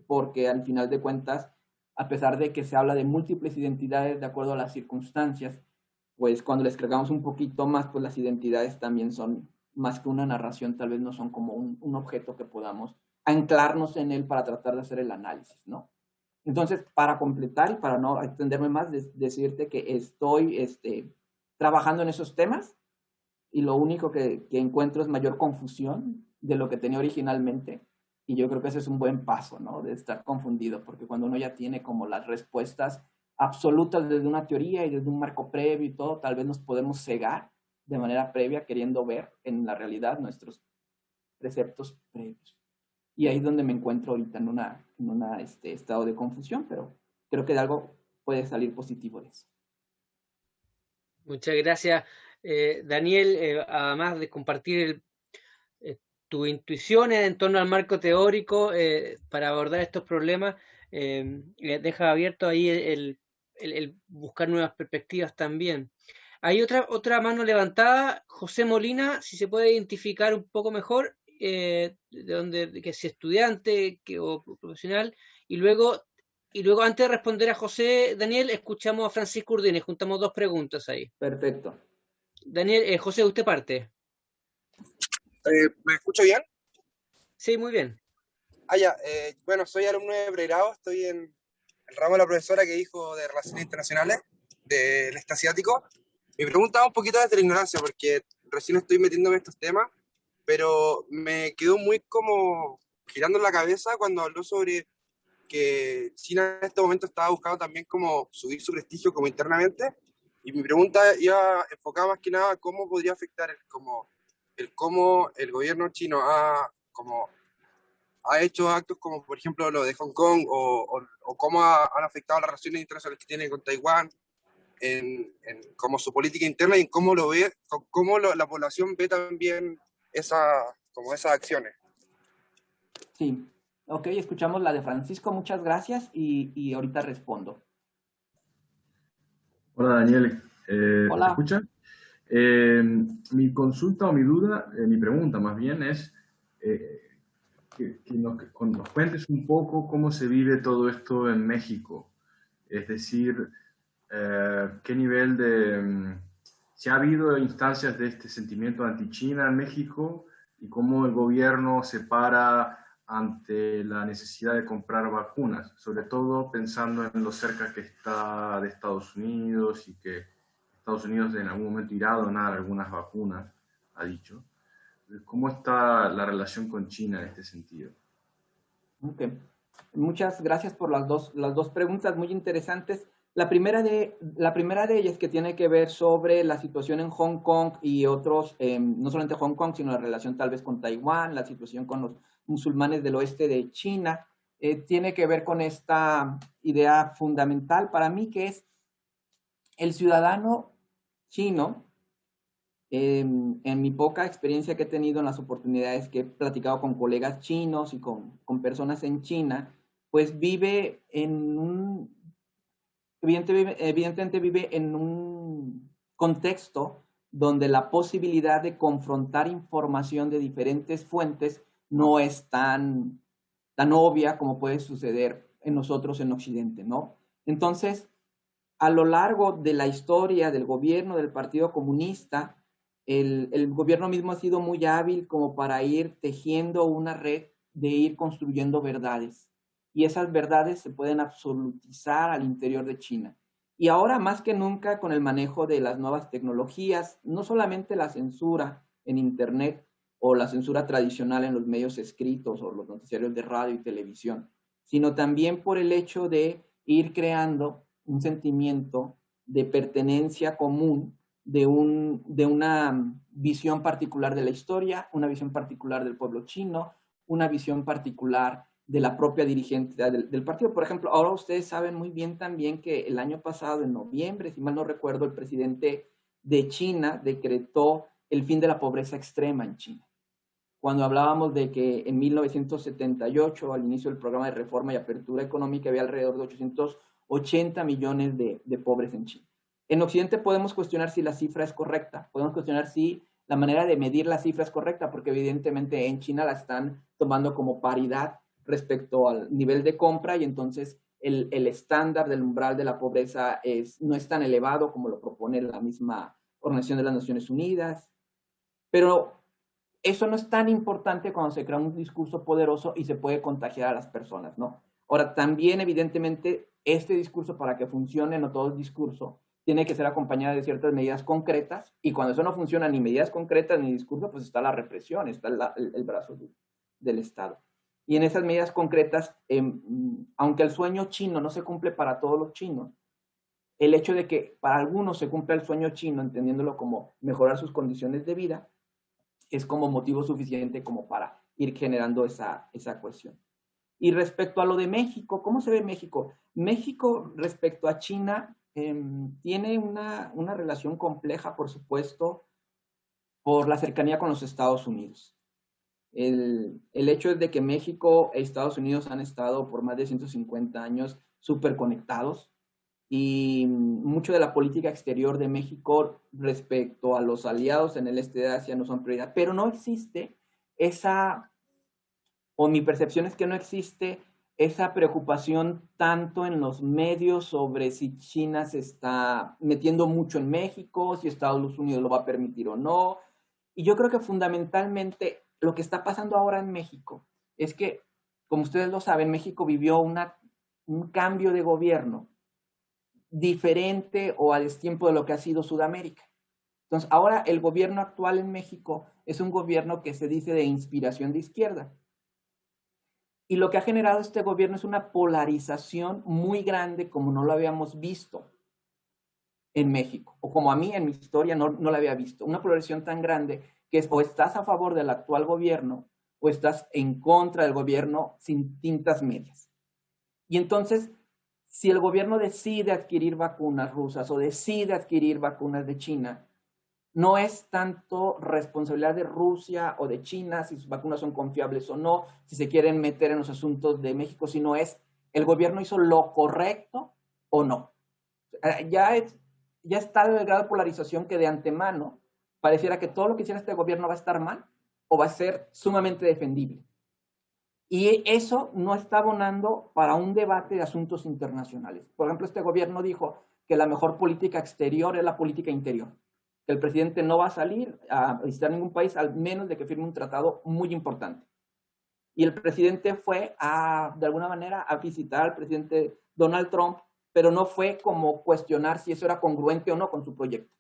porque al final de cuentas, a pesar de que se habla de múltiples identidades de acuerdo a las circunstancias, pues cuando les cargamos un poquito más, pues las identidades también son más que una narración, tal vez no son como un objeto que podamos anclarnos en él para tratar de hacer el análisis, ¿no? Entonces, para completar y para no extenderme más, decirte que estoy trabajando en esos temas y lo único que encuentro es mayor confusión de lo que tenía originalmente, y yo creo que ese es un buen paso, ¿no? De estar confundido, porque cuando uno ya tiene como las respuestas absolutas desde una teoría y desde un marco previo y todo, tal vez nos podemos cegar de manera previa, queriendo ver en la realidad nuestros preceptos previos. Y ahí es donde me encuentro ahorita en una estado de confusión, pero creo que de algo puede salir positivo de eso. Muchas gracias, Daniel, además de compartir tus intuiciones en torno al marco teórico para abordar estos problemas, deja abierto ahí el buscar nuevas perspectivas también. Hay otra mano levantada, José Molina, si se puede identificar un poco mejor, que es estudiante o profesional, y luego antes de responder a José, Daniel, escuchamos a Francisco Urdines, juntamos dos preguntas ahí. Perfecto. Daniel, José, usted parte. ¿Me escucho bien? Sí, muy bien. Ya. Bueno, soy alumno de pregrado, estoy en el ramo de la profesora que dijo de Relaciones Internacionales del Este Asiático. Mi pregunta va un poquito desde la ignorancia, porque recién estoy metiéndome en estos temas, pero me quedó muy como girando en la cabeza cuando habló sobre que China en este momento estaba buscando también como subir su prestigio como internamente, y mi pregunta iba enfocada más que nada a cómo podría afectar cómo el gobierno chino ha hecho actos como por ejemplo lo de Hong Kong o cómo han afectado las relaciones internacionales que tiene con Taiwán como su política interna y cómo lo ve, la población ve también esas acciones. Sí, ok, escuchamos la de Francisco, muchas gracias y ahorita respondo. Hola Daniel, Hola. ¿se escucha? Mi consulta o mi duda, mi pregunta más bien es que nos cuentes un poco cómo se vive todo esto en México. Es decir, qué nivel si ha habido instancias de este sentimiento anti-China en México y cómo el gobierno se para ante la necesidad de comprar vacunas, sobre todo pensando en lo cerca que está de Estados Unidos y que Estados Unidos en algún momento irá a donar algunas vacunas, ha dicho. ¿Cómo está la relación con China en este sentido? Ok. Muchas gracias por las dos preguntas muy interesantes. La primera de ellas que tiene que ver sobre la situación en Hong Kong y otros, no solamente Hong Kong, sino la relación tal vez con Taiwán, la situación con los musulmanes del oeste de China, tiene que ver con esta idea fundamental para mí que es el ciudadano chino. En mi poca experiencia que he tenido en las oportunidades que he platicado con colegas chinos y con personas en China, pues vive en evidentemente vive en un contexto donde la posibilidad de confrontar información de diferentes fuentes no es tan obvia como puede suceder en nosotros en Occidente, ¿no? Entonces, a lo largo de la historia del gobierno del Partido Comunista, el gobierno mismo ha sido muy hábil como para ir tejiendo una red de ir construyendo verdades. Y esas verdades se pueden absolutizar al interior de China. Y ahora más que nunca con el manejo de las nuevas tecnologías, no solamente la censura en Internet o la censura tradicional en los medios escritos o los noticiarios de radio y televisión, sino también por el hecho de ir creando un sentimiento de pertenencia común, de una visión particular de la historia, una visión particular del pueblo chino, una visión particular de la propia dirigente del partido. Por ejemplo, ahora ustedes saben muy bien también que el año pasado, en noviembre, si mal no recuerdo, el presidente de China decretó el fin de la pobreza extrema en China. Cuando hablábamos de que en 1978, al inicio del programa de reforma y apertura económica, había alrededor de 880 millones de pobres en China. En Occidente podemos cuestionar si la cifra es correcta, podemos cuestionar si la manera de medir la cifra es correcta, porque evidentemente en China la están tomando como paridad respecto al nivel de compra y entonces el estándar del umbral de la pobreza no es tan elevado como lo propone la misma Organización de las Naciones Unidas. Pero eso no es tan importante cuando se crea un discurso poderoso y se puede contagiar a las personas, ¿no? Ahora, también evidentemente este discurso, para que funcione, no todo el discurso, tiene que ser acompañado de ciertas medidas concretas, y cuando eso no funciona, ni medidas concretas ni discurso, pues está la represión, está el brazo del Estado. Y en esas medidas concretas, aunque el sueño chino no se cumple para todos los chinos, el hecho de que para algunos se cumpla el sueño chino, entendiéndolo como mejorar sus condiciones de vida, es como motivo suficiente como para ir generando esa cuestión. Y respecto a lo de México, ¿cómo se ve México? México respecto a China tiene una relación compleja, por supuesto, por la cercanía con los Estados Unidos. El hecho es de que México e Estados Unidos han estado por más de 150 años súper conectados y mucho de la política exterior de México respecto a los aliados en el este de Asia no son prioridad, pero no existe esa, o mi percepción es que no existe esa preocupación tanto en los medios sobre si China se está metiendo mucho en México, si Estados Unidos lo va a permitir o no. Y yo creo que fundamentalmente lo que está pasando ahora en México es que, como ustedes lo saben, México vivió un cambio de gobierno diferente o a destiempo de lo que ha sido Sudamérica. Entonces, ahora el gobierno actual en México es un gobierno que se dice de inspiración de izquierda. Y lo que ha generado este gobierno es una polarización muy grande como no lo habíamos visto en México, o como a mí en mi historia no la había visto. Una polarización tan grande que es o estás a favor del actual gobierno o estás en contra del gobierno sin tintas medias. Y entonces, si el gobierno decide adquirir vacunas rusas o decide adquirir vacunas de China, no es tanto responsabilidad de Rusia o de China si sus vacunas son confiables o no, si se quieren meter en los asuntos de México, sino es el gobierno hizo lo correcto o no. Ya está el grado de polarización que de antemano pareciera que todo lo que hiciera este gobierno va a estar mal o va a ser sumamente defendible. Y eso no está abonando para un debate de asuntos internacionales. Por ejemplo, este gobierno dijo que la mejor política exterior es la política interior. Que el presidente no va a salir a visitar ningún país al menos de que firme un tratado muy importante. Y el presidente fue de alguna manera a visitar al presidente Donald Trump, pero no fue como cuestionar si eso era congruente o no con su proyecto,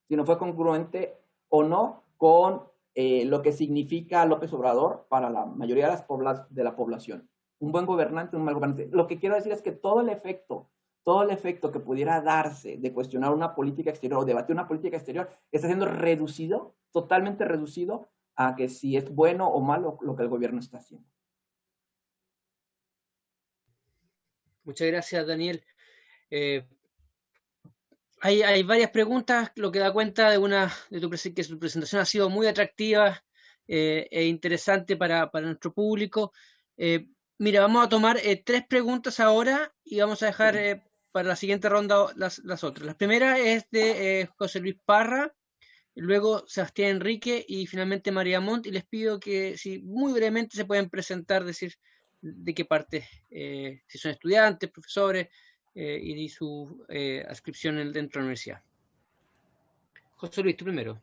sino fue congruente o no con lo que significa López Obrador para la mayoría de la población. Un buen gobernante, un mal gobernante. Lo que quiero decir es que todo el efecto que pudiera darse de cuestionar una política exterior o debatir una política exterior está siendo reducido, totalmente reducido a que si es bueno o malo lo que el gobierno está haciendo. Muchas gracias, Daniel. Hay varias preguntas, lo que da cuenta que tu presentación ha sido muy atractiva e interesante para nuestro público. Mira, vamos a tomar 3 preguntas ahora y vamos a dejar para la siguiente ronda las otras. La primera es de José Luis Parra, luego Sebastián Enrique y finalmente María Montt. Y les pido que si muy brevemente se pueden presentar, decir de qué parte, si son estudiantes, profesores, y su adscripción dentro de la universidad. José Luis, tú primero.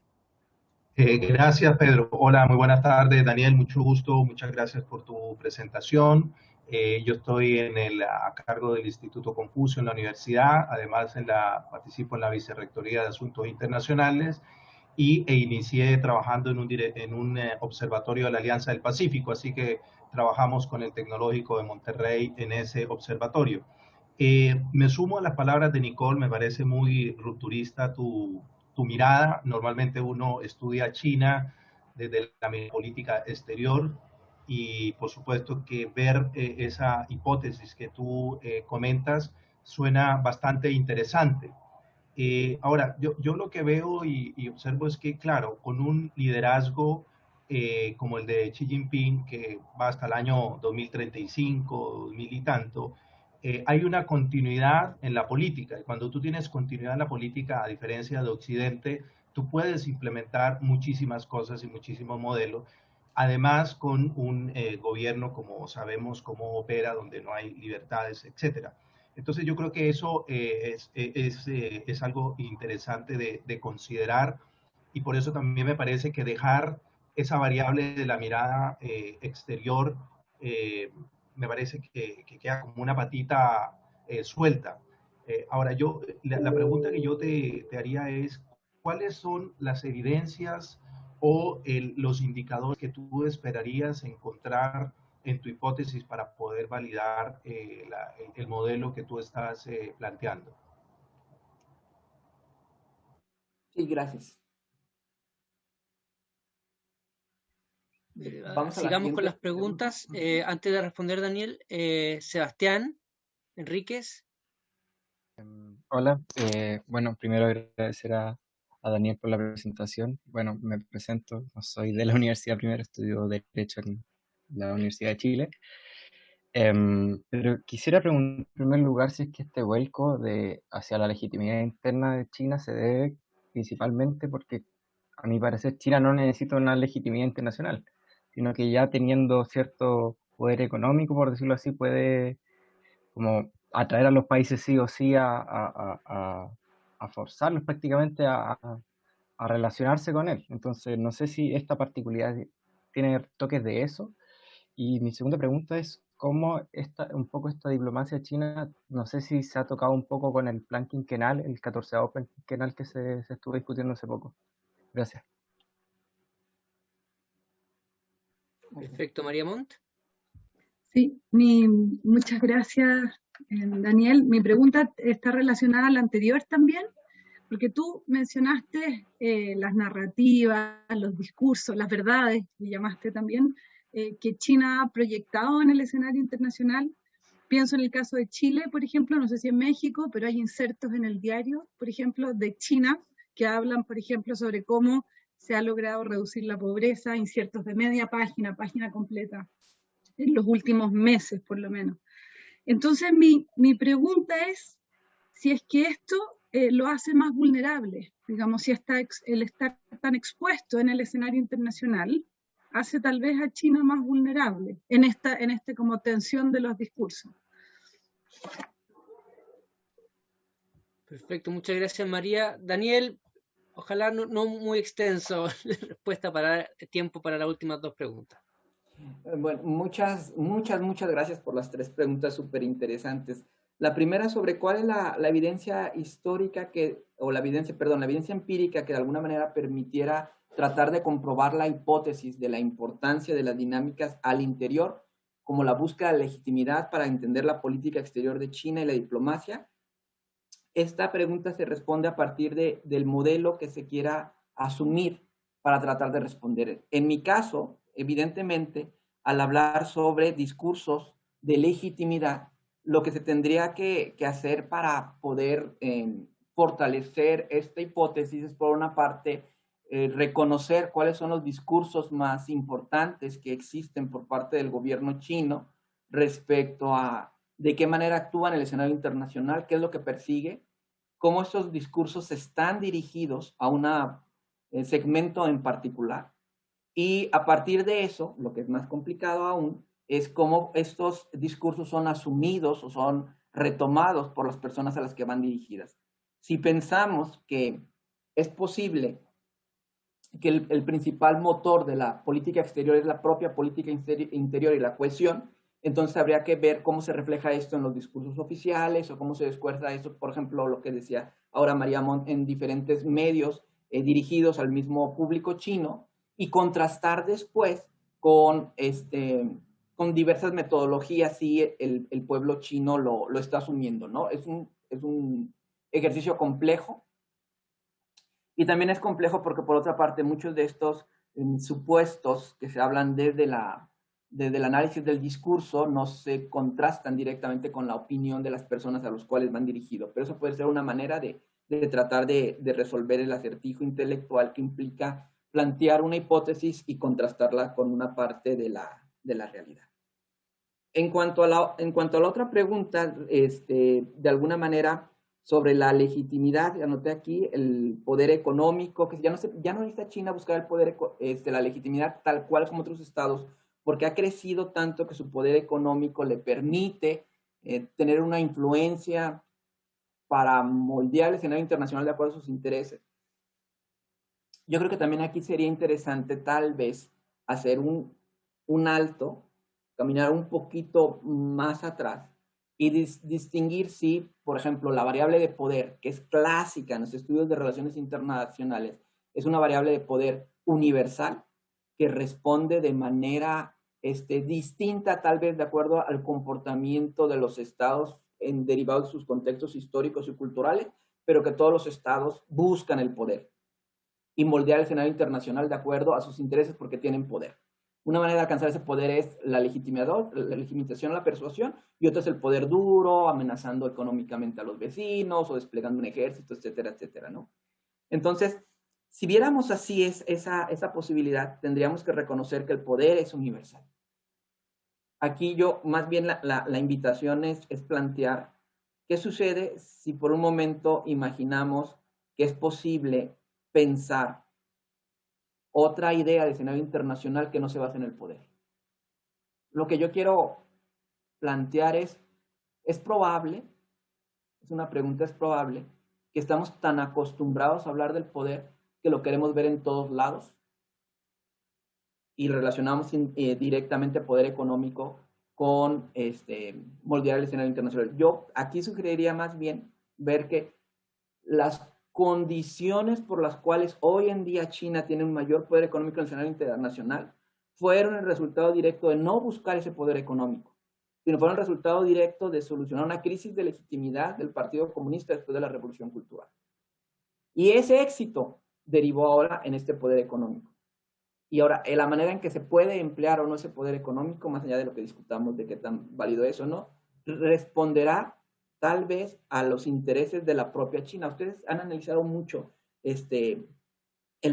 Gracias, Pedro. Hola, muy buenas tardes, Daniel. Mucho gusto. Muchas gracias por tu presentación. Yo estoy a cargo del Instituto Confucio en la universidad. Además, participo en la Vicerrectoría de Asuntos Internacionales e inicié trabajando en un observatorio de la Alianza del Pacífico. Así que trabajamos con el Tecnológico de Monterrey en ese observatorio. Me sumo a las palabras de Nicole. Me parece muy rupturista tu mirada. Normalmente uno estudia China desde la política exterior y por supuesto que ver esa hipótesis que tú comentas suena bastante interesante. Ahora, yo lo que veo y observo es que, claro, con un liderazgo como el de Xi Jinping, que va hasta el año 2035, 2000 y tanto, hay una continuidad en la política. Y cuando tú tienes continuidad en la política, a diferencia de Occidente, tú puedes implementar muchísimas cosas y muchísimos modelos. Además, con un gobierno, como sabemos cómo opera, donde no hay libertades, etcétera. Entonces, yo creo que eso es algo interesante de considerar, y por eso también me parece que dejar esa variable de la mirada exterior me parece que queda como una patita suelta. Ahora, la pregunta que yo te haría es, ¿cuáles son las evidencias o los indicadores que tú esperarías encontrar en tu hipótesis para poder validar el modelo que tú estás planteando? Sí, gracias. Vamos a la Sigamos con siguiente las preguntas. Antes de responder, Daniel, Sebastián Enríquez. Hola, bueno, primero agradecer a Daniel por la presentación. Bueno, me presento, no soy de la universidad primero, estudio Derecho en la Universidad de Chile. Pero quisiera preguntar en primer lugar si es que este vuelco hacia la legitimidad interna de China se debe principalmente porque, a mi parecer, China no necesita una legitimidad internacional, sino que ya teniendo cierto poder económico, por decirlo así, puede como atraer a los países sí o sí a forzarlos prácticamente a relacionarse con él. Entonces, no sé si esta particularidad tiene toques de eso. Y mi segunda pregunta es cómo un poco esta diplomacia china, no sé si se ha tocado un poco con el plan quinquenal, el 14º plan quinquenal que se estuvo discutiendo hace poco. Gracias. Perfecto, María Montt. Sí, muchas gracias, Daniel. Mi pregunta está relacionada a la anterior también, porque tú mencionaste las narrativas, los discursos, las verdades, que llamaste también, que China ha proyectado en el escenario internacional. Pienso en el caso de Chile, por ejemplo, no sé si en México, pero hay insertos en el diario, por ejemplo, de China, que hablan, por ejemplo, sobre cómo se ha logrado reducir la pobreza, insertos de media página, página completa, en los últimos meses, por lo menos. Entonces, mi pregunta es si es que esto lo hace más vulnerable, digamos, si el estar tan expuesto en el escenario internacional hace tal vez a China más vulnerable en esta como tensión de los discursos. Perfecto, muchas gracias, María. Daniel, ojalá no muy extenso la respuesta para dar tiempo para las últimas dos preguntas. Bueno, muchas gracias por las tres preguntas súper interesantes. La primera sobre cuál es la evidencia histórica la evidencia empírica que de alguna manera permitiera tratar de comprobar la hipótesis de la importancia de las dinámicas al interior, como la búsqueda de legitimidad para entender la política exterior de China y la diplomacia. Esta pregunta se responde a partir del modelo que se quiera asumir para tratar de responder. En mi caso, evidentemente, al hablar sobre discursos de legitimidad, lo que se tendría que hacer para poder fortalecer esta hipótesis es, por una parte, reconocer cuáles son los discursos más importantes que existen por parte del gobierno chino respecto a de qué manera actúa en el escenario internacional, qué es lo que persigue, cómo estos discursos están dirigidos a un segmento en particular. Y a partir de eso, lo que es más complicado aún, es cómo estos discursos son asumidos o son retomados por las personas a las que van dirigidas. Si pensamos que es posible que el principal motor de la política exterior es la propia política interior y la cohesión, entonces habría que ver cómo se refleja esto en los discursos oficiales o cómo se descuerda esto, por ejemplo, lo que decía ahora María Montt, en diferentes medios dirigidos al mismo público chino, y contrastar después con diversas metodologías si el pueblo chino lo está asumiendo, ¿no? Es un ejercicio complejo, y también es complejo porque, por otra parte, muchos de estos supuestos que se hablan desde el análisis del discurso no se contrastan directamente con la opinión de las personas a las cuales van dirigidos. Pero eso puede ser una manera de tratar de resolver el acertijo intelectual que implica plantear una hipótesis y contrastarla con una parte de la realidad. En cuanto a la otra pregunta, de alguna manera, sobre la legitimidad, anoté aquí el poder económico, que ya no necesita China buscar el poder, la legitimidad tal cual como otros estados, porque ha crecido tanto que su poder económico le permite tener una influencia para moldear el escenario internacional de acuerdo a sus intereses. Yo creo que también aquí sería interesante tal vez hacer un alto, caminar un poquito más atrás y distinguir si, por ejemplo, la variable de poder, que es clásica en los estudios de relaciones internacionales, es una variable de poder universal que responde de manera distinta, tal vez de acuerdo al comportamiento de los estados derivados de sus contextos históricos y culturales, pero que todos los estados buscan el poder. y moldear el escenario internacional de acuerdo a sus intereses porque tienen poder. Una manera de alcanzar ese poder es la legitimación a la persuasión, y otra es el poder duro, amenazando económicamente a los vecinos o desplegando un ejército, etcétera, etcétera, ¿no? Entonces, si viéramos así esa posibilidad, tendríamos que reconocer que el poder es universal. Aquí yo, más bien la invitación es plantear qué sucede si por un momento imaginamos que es posible pensar otra idea de escenario internacional que no se base en el poder. Lo que yo quiero plantear es probable, es una pregunta, es probable que estamos tan acostumbrados a hablar del poder que lo queremos ver en todos lados y relacionamos directamente poder económico con moldear el escenario internacional. Yo aquí sugeriría más bien ver que las condiciones por las cuales hoy en día China tiene un mayor poder económico en el escenario internacional fueron el resultado directo de no buscar ese poder económico, sino fueron el resultado directo de solucionar una crisis de legitimidad del Partido Comunista después de la Revolución Cultural. Y ese éxito derivó ahora en este poder económico. Y ahora, la manera en que se puede emplear o no ese poder económico, más allá de lo que discutamos de qué tan válido es o no, responderá tal vez a los intereses de la propia China. Ustedes han analizado mucho el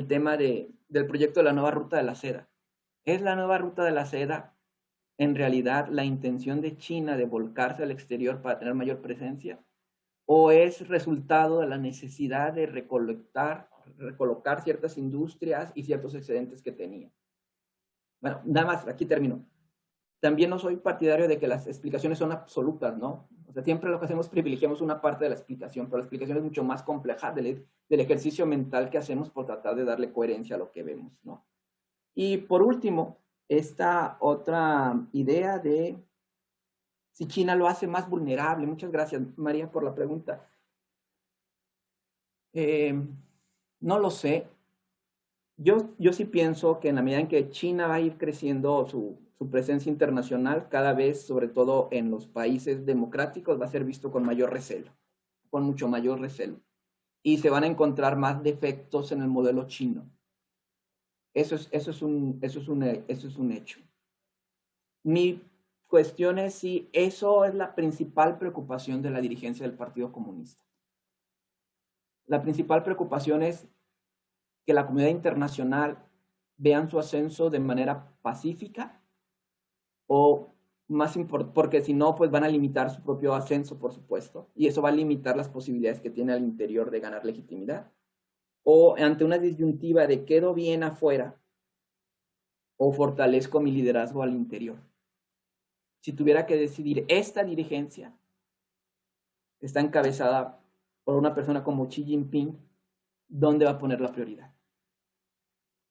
tema del proyecto de la nueva ruta de la seda. ¿Es la nueva ruta de la seda en realidad la intención de China de volcarse al exterior para tener mayor presencia? ¿O es resultado de la necesidad de recolocar ciertas industrias y ciertos excedentes que tenía? Bueno, nada más, aquí termino. También no soy partidario de que las explicaciones son absolutas, ¿no? O sea, siempre lo que hacemos privilegiamos una parte de la explicación, pero la explicación es mucho más compleja del ejercicio mental que hacemos por tratar de darle coherencia a lo que vemos, ¿no? Y por último, esta otra idea de si China lo hace más vulnerable. Muchas gracias, María, por la pregunta. No lo sé. Yo sí pienso que en la medida en que China va a ir creciendo su presencia internacional, cada vez, sobre todo en los países democráticos, va a ser visto con mayor recelo, con mucho mayor recelo. Y se van a encontrar más defectos en el modelo chino. Eso es un hecho. Mi cuestión es si eso es la principal preocupación de la dirigencia del Partido Comunista. La principal preocupación es que la comunidad internacional vean su ascenso de manera pacífica, o más importante, porque si no, pues van a limitar su propio ascenso, por supuesto, y eso va a limitar las posibilidades que tiene al interior de ganar legitimidad. O ante una disyuntiva de quedo bien afuera o fortalezco mi liderazgo al interior. Si tuviera que decidir, esta dirigencia está encabezada por una persona como Xi Jinping, ¿dónde va a poner la prioridad?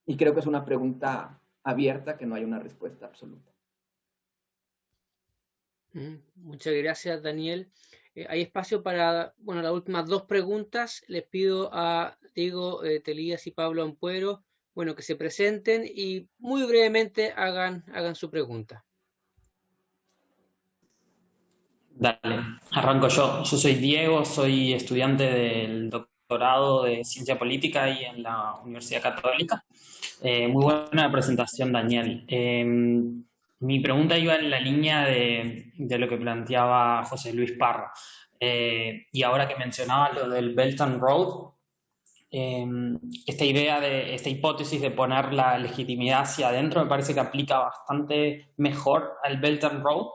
Y creo que es una pregunta abierta, que no hay una respuesta absoluta. Muchas gracias, Daniel. Hay espacio para, las últimas dos preguntas. Les pido a Diego Telías y Pablo Ampuero, que se presenten y muy brevemente hagan su pregunta. Dale, arranco yo. Yo soy Diego, soy estudiante del doctorado de Ciencia Política y en la Universidad Católica. Muy buena presentación, Daniel. Mi pregunta iba en la línea de lo que planteaba José Luis Parra. Y ahora que mencionaba lo del Belt and Road, esta hipótesis de poner la legitimidad hacia adentro me parece que aplica bastante mejor al Belt and Road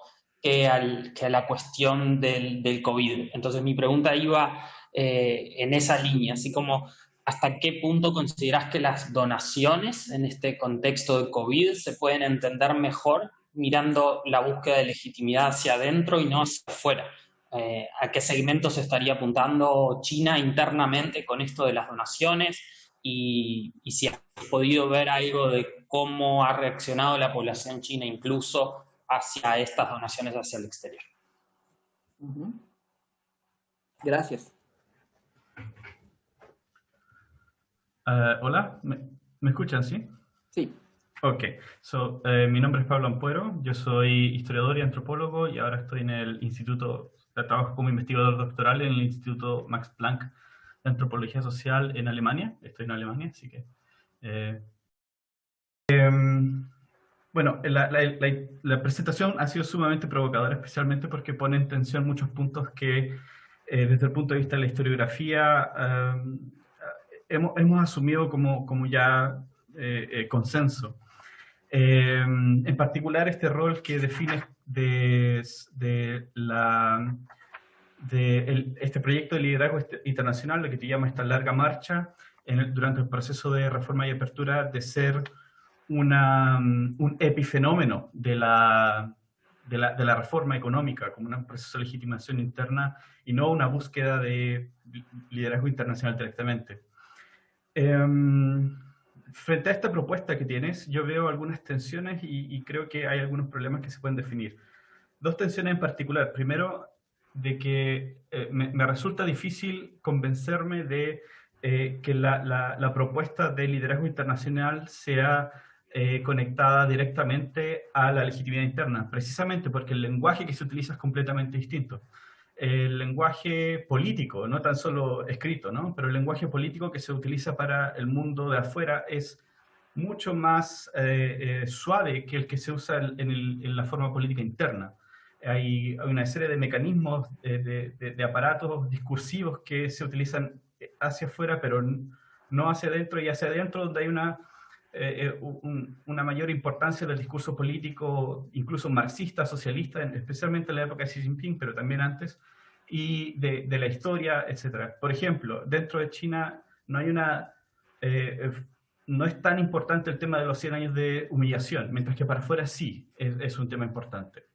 que a la cuestión del COVID. Entonces mi pregunta iba en esa línea, así como ¿hasta qué punto consideras que las donaciones en este contexto de COVID se pueden entender mejor mirando la búsqueda de legitimidad hacia adentro y no hacia afuera? ¿A qué segmentos se estaría apuntando China internamente con esto de las donaciones? Y si has podido ver algo de cómo ha reaccionado la población china incluso hacia estas donaciones hacia el exterior. Gracias. Hola, ¿me escuchan, sí? Sí. Ok, mi nombre es Pablo Ampuero, yo soy historiador y antropólogo y ahora estoy en el instituto, trabajo como investigador doctoral en el Instituto Max Planck antropología social en Alemania. Estoy en Alemania, así que... bueno, la presentación ha sido sumamente provocadora, especialmente porque pone en tensión muchos puntos que, desde el punto de vista de la historiografía, hemos asumido como ya consenso. En particular, este rol que define este proyecto de liderazgo internacional, lo que te llama esta larga marcha, durante el proceso de reforma y apertura, de ser un epifenómeno de la reforma económica, como un proceso de legitimación interna y no una búsqueda de liderazgo internacional directamente. Frente a esta propuesta que tienes, yo veo algunas tensiones y creo que hay algunos problemas que se pueden definir. Dos tensiones en particular. Primero, de que me resulta difícil convencerme de que la propuesta de liderazgo internacional sea conectada directamente a la legitimidad interna, precisamente porque el lenguaje que se utiliza es completamente distinto. El lenguaje político, no tan solo escrito, ¿no? Pero el lenguaje político que se utiliza para el mundo de afuera es mucho más suave que el que se usa en la forma política interna. Hay una serie de mecanismos, de aparatos discursivos que se utilizan hacia afuera, pero no hacia adentro, y hacia adentro donde hay una mayor importancia del discurso político, incluso marxista, socialista, especialmente en la época de Xi Jinping, pero también antes, y de la historia, etc. Por ejemplo, dentro de China no es tan importante el tema de los 100 años de humillación, mientras que para afuera sí es un tema importante.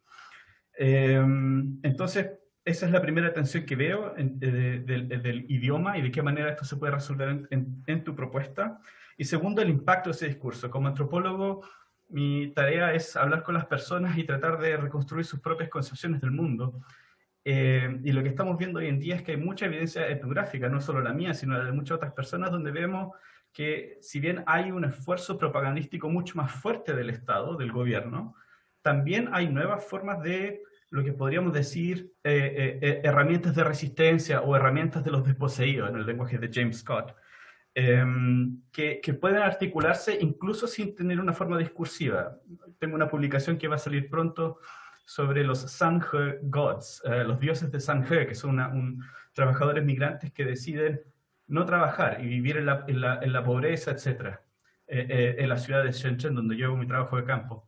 Entonces, esa es la primera tensión que veo del idioma y de qué manera esto se puede resolver en tu propuesta. Y segundo, el impacto de ese discurso. Como antropólogo, mi tarea es hablar con las personas y tratar de reconstruir sus propias concepciones del mundo. Y lo que estamos viendo hoy en día es que hay mucha evidencia etnográfica, no solo la mía, sino la de muchas otras personas, donde vemos que si bien hay un esfuerzo propagandístico mucho más fuerte del Estado, del gobierno, también hay nuevas formas de lo que podríamos decir herramientas de resistencia o herramientas de los desposeídos, en el lenguaje de James Scott, que pueden articularse incluso sin tener una forma discursiva. Tengo una publicación que va a salir pronto sobre los Sanghe Gods, los dioses de Sanghe, que son trabajadores migrantes que deciden no trabajar y vivir en la pobreza, etc. En la ciudad de Shenzhen, donde yo hago mi trabajo de campo.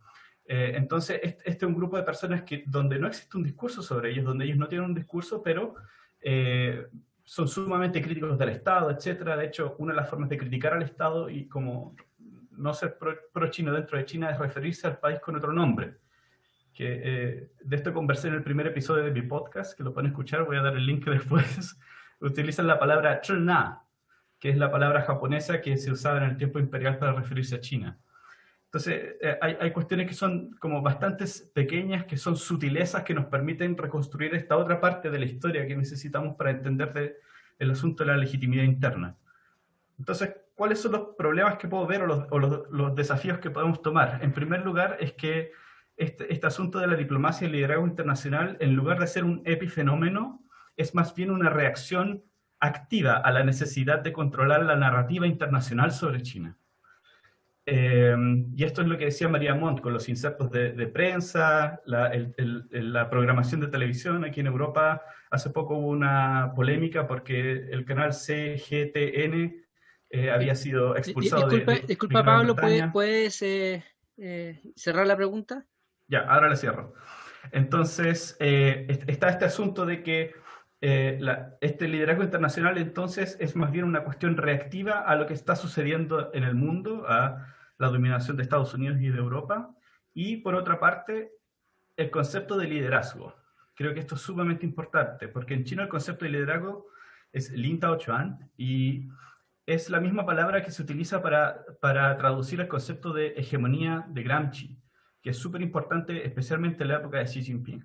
Entonces, este es un grupo de personas donde no existe un discurso sobre ellos, donde ellos no tienen un discurso, pero son sumamente críticos del Estado, etc. De hecho, una de las formas de criticar al Estado y como no ser pro-chino dentro de China es referirse al país con otro nombre. De esto conversé en el primer episodio de mi podcast, que lo pueden escuchar, voy a dar el link después. Utilizan la palabra China, que es la palabra japonesa que se usaba en el tiempo imperial para referirse a China. Entonces, hay cuestiones que son como bastante pequeñas, que son sutilezas que nos permiten reconstruir esta otra parte de la historia que necesitamos para entender el asunto de la legitimidad interna. Entonces, ¿cuáles son los problemas que puedo ver o los desafíos que podemos tomar? En primer lugar, es que este asunto de la diplomacia y el liderazgo internacional, en lugar de ser un epifenómeno, es más bien una reacción activa a la necesidad de controlar la narrativa internacional sobre China. Y esto es lo que decía María Montt con los insertos de prensa, la programación de televisión. Aquí en Europa hace poco hubo una polémica porque el canal CGTN había sido expulsado Disculpa Pablo, ¿puedes cerrar la pregunta? Ya, ahora la cierro. Entonces, está este asunto de que este liderazgo internacional entonces es más bien una cuestión reactiva a lo que está sucediendo en el mundo, a la dominación de Estados Unidos y de Europa, y por otra parte, el concepto de liderazgo. Creo que esto es sumamente importante, porque en chino el concepto de liderazgo es Lin Tao Chuan, y es la misma palabra que se utiliza para traducir el concepto de hegemonía de Gramsci, que es súper importante, especialmente en la época de Xi Jinping,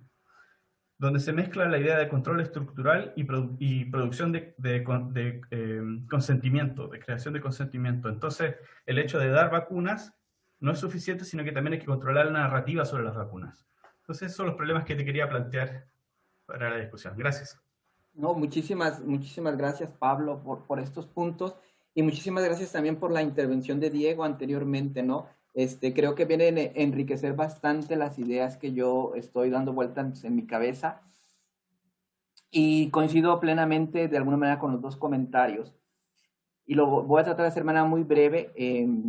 donde se mezcla la idea de control estructural y producción de consentimiento, de creación de consentimiento. Entonces, el hecho de dar vacunas no es suficiente, sino que también hay que controlar la narrativa sobre las vacunas. Entonces, esos son los problemas que te quería plantear para la discusión. Gracias. No, muchísimas gracias, Pablo, por estos puntos, y muchísimas gracias también por la intervención de Diego anteriormente, ¿no? Creo que vienen a enriquecer bastante las ideas que yo estoy dando vueltas en mi cabeza, y coincido plenamente de alguna manera con los dos comentarios. Y lo voy a tratar de hacer de manera muy breve,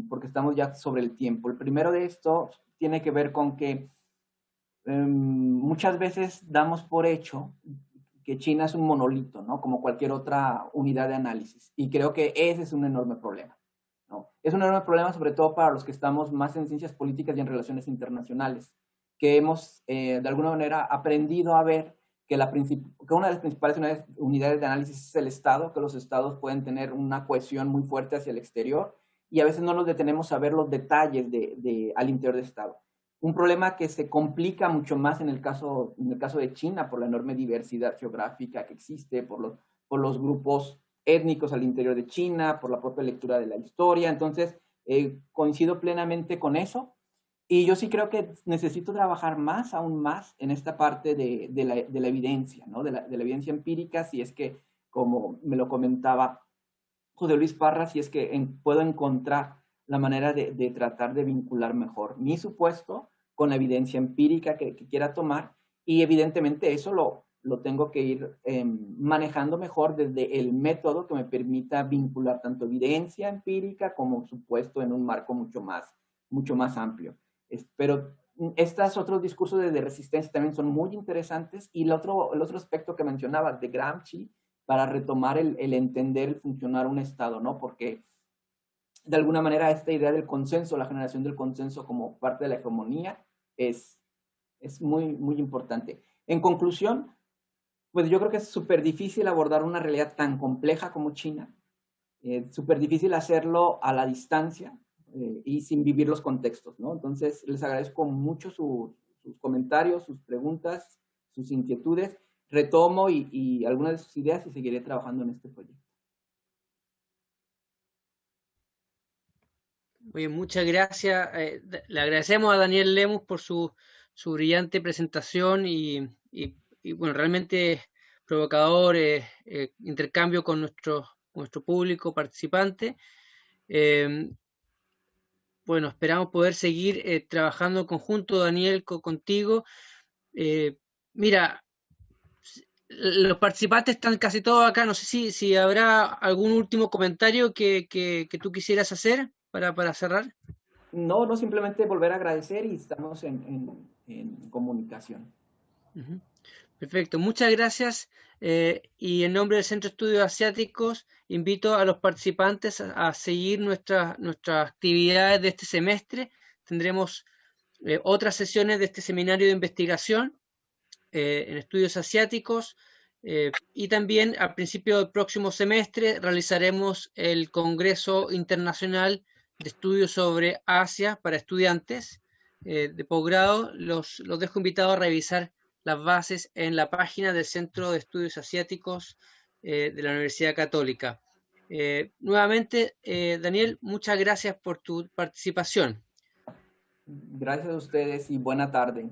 porque estamos ya sobre el tiempo. El primero de esto tiene que ver con que muchas veces damos por hecho que China es un monolito, ¿no? Como cualquier otra unidad de análisis. Y creo que ese es un enorme problema, ¿no? Es un enorme problema sobre todo para los que estamos más en ciencias políticas y en relaciones internacionales, que hemos de alguna manera aprendido a ver que una de las principales unidades de análisis es el Estado, que los estados pueden tener una cohesión muy fuerte hacia el exterior, y a veces no nos detenemos a ver los detalles al interior del Estado. Un problema que se complica mucho más en el caso de China por la enorme diversidad geográfica que existe, por los grupos étnicos al interior de China, por la propia lectura de la historia. Entonces, coincido plenamente con eso. Y yo sí creo que necesito trabajar aún más en esta parte de la evidencia, ¿no? De la evidencia empírica, si es que, como me lo comentaba José Luis Parra, si es que puedo encontrar la manera de tratar de vincular mejor mi supuesto con la evidencia empírica que quiera tomar, y evidentemente eso lo tengo que ir manejando mejor desde el método que me permita vincular tanto evidencia empírica como supuesto en un marco mucho más amplio. Pero estos otros discursos de resistencia también son muy interesantes, y el otro aspecto que mencionaba de Gramsci, para retomar el entender, el funcionar un Estado, ¿no? Porque de alguna manera esta idea del consenso, la generación del consenso como parte de la hegemonía, es muy, muy importante. En conclusión, pues yo creo que es súper difícil abordar una realidad tan compleja como China, súper difícil hacerlo a la distancia y sin vivir los contextos, ¿no? Entonces, les agradezco mucho sus comentarios, sus preguntas, sus inquietudes. Retomo y algunas de sus ideas, y seguiré trabajando en este proyecto. Muy bien, muchas gracias. Le agradecemos a Daniel Lemus por su brillante presentación y bueno, realmente provocador intercambio con nuestro público participante. Bueno, esperamos poder seguir trabajando en conjunto, Daniel, contigo. Mira, los participantes están casi todos acá. No sé si habrá algún último comentario que tú quisieras hacer para cerrar. No, simplemente volver a agradecer, y estamos en comunicación. Perfecto, muchas gracias. Y en nombre del Centro de Estudios Asiáticos, invito a los participantes a seguir nuestras actividades de este semestre. Tendremos otras sesiones de este seminario de investigación en estudios asiáticos, y también al principio del próximo semestre realizaremos el Congreso Internacional de Estudios sobre Asia para estudiantes de posgrado. Los dejo invitados a revisar las bases en la página del Centro de Estudios Asiáticos de la Universidad Católica. Nuevamente, Daniel, muchas gracias por tu participación. Gracias a ustedes y buena tarde.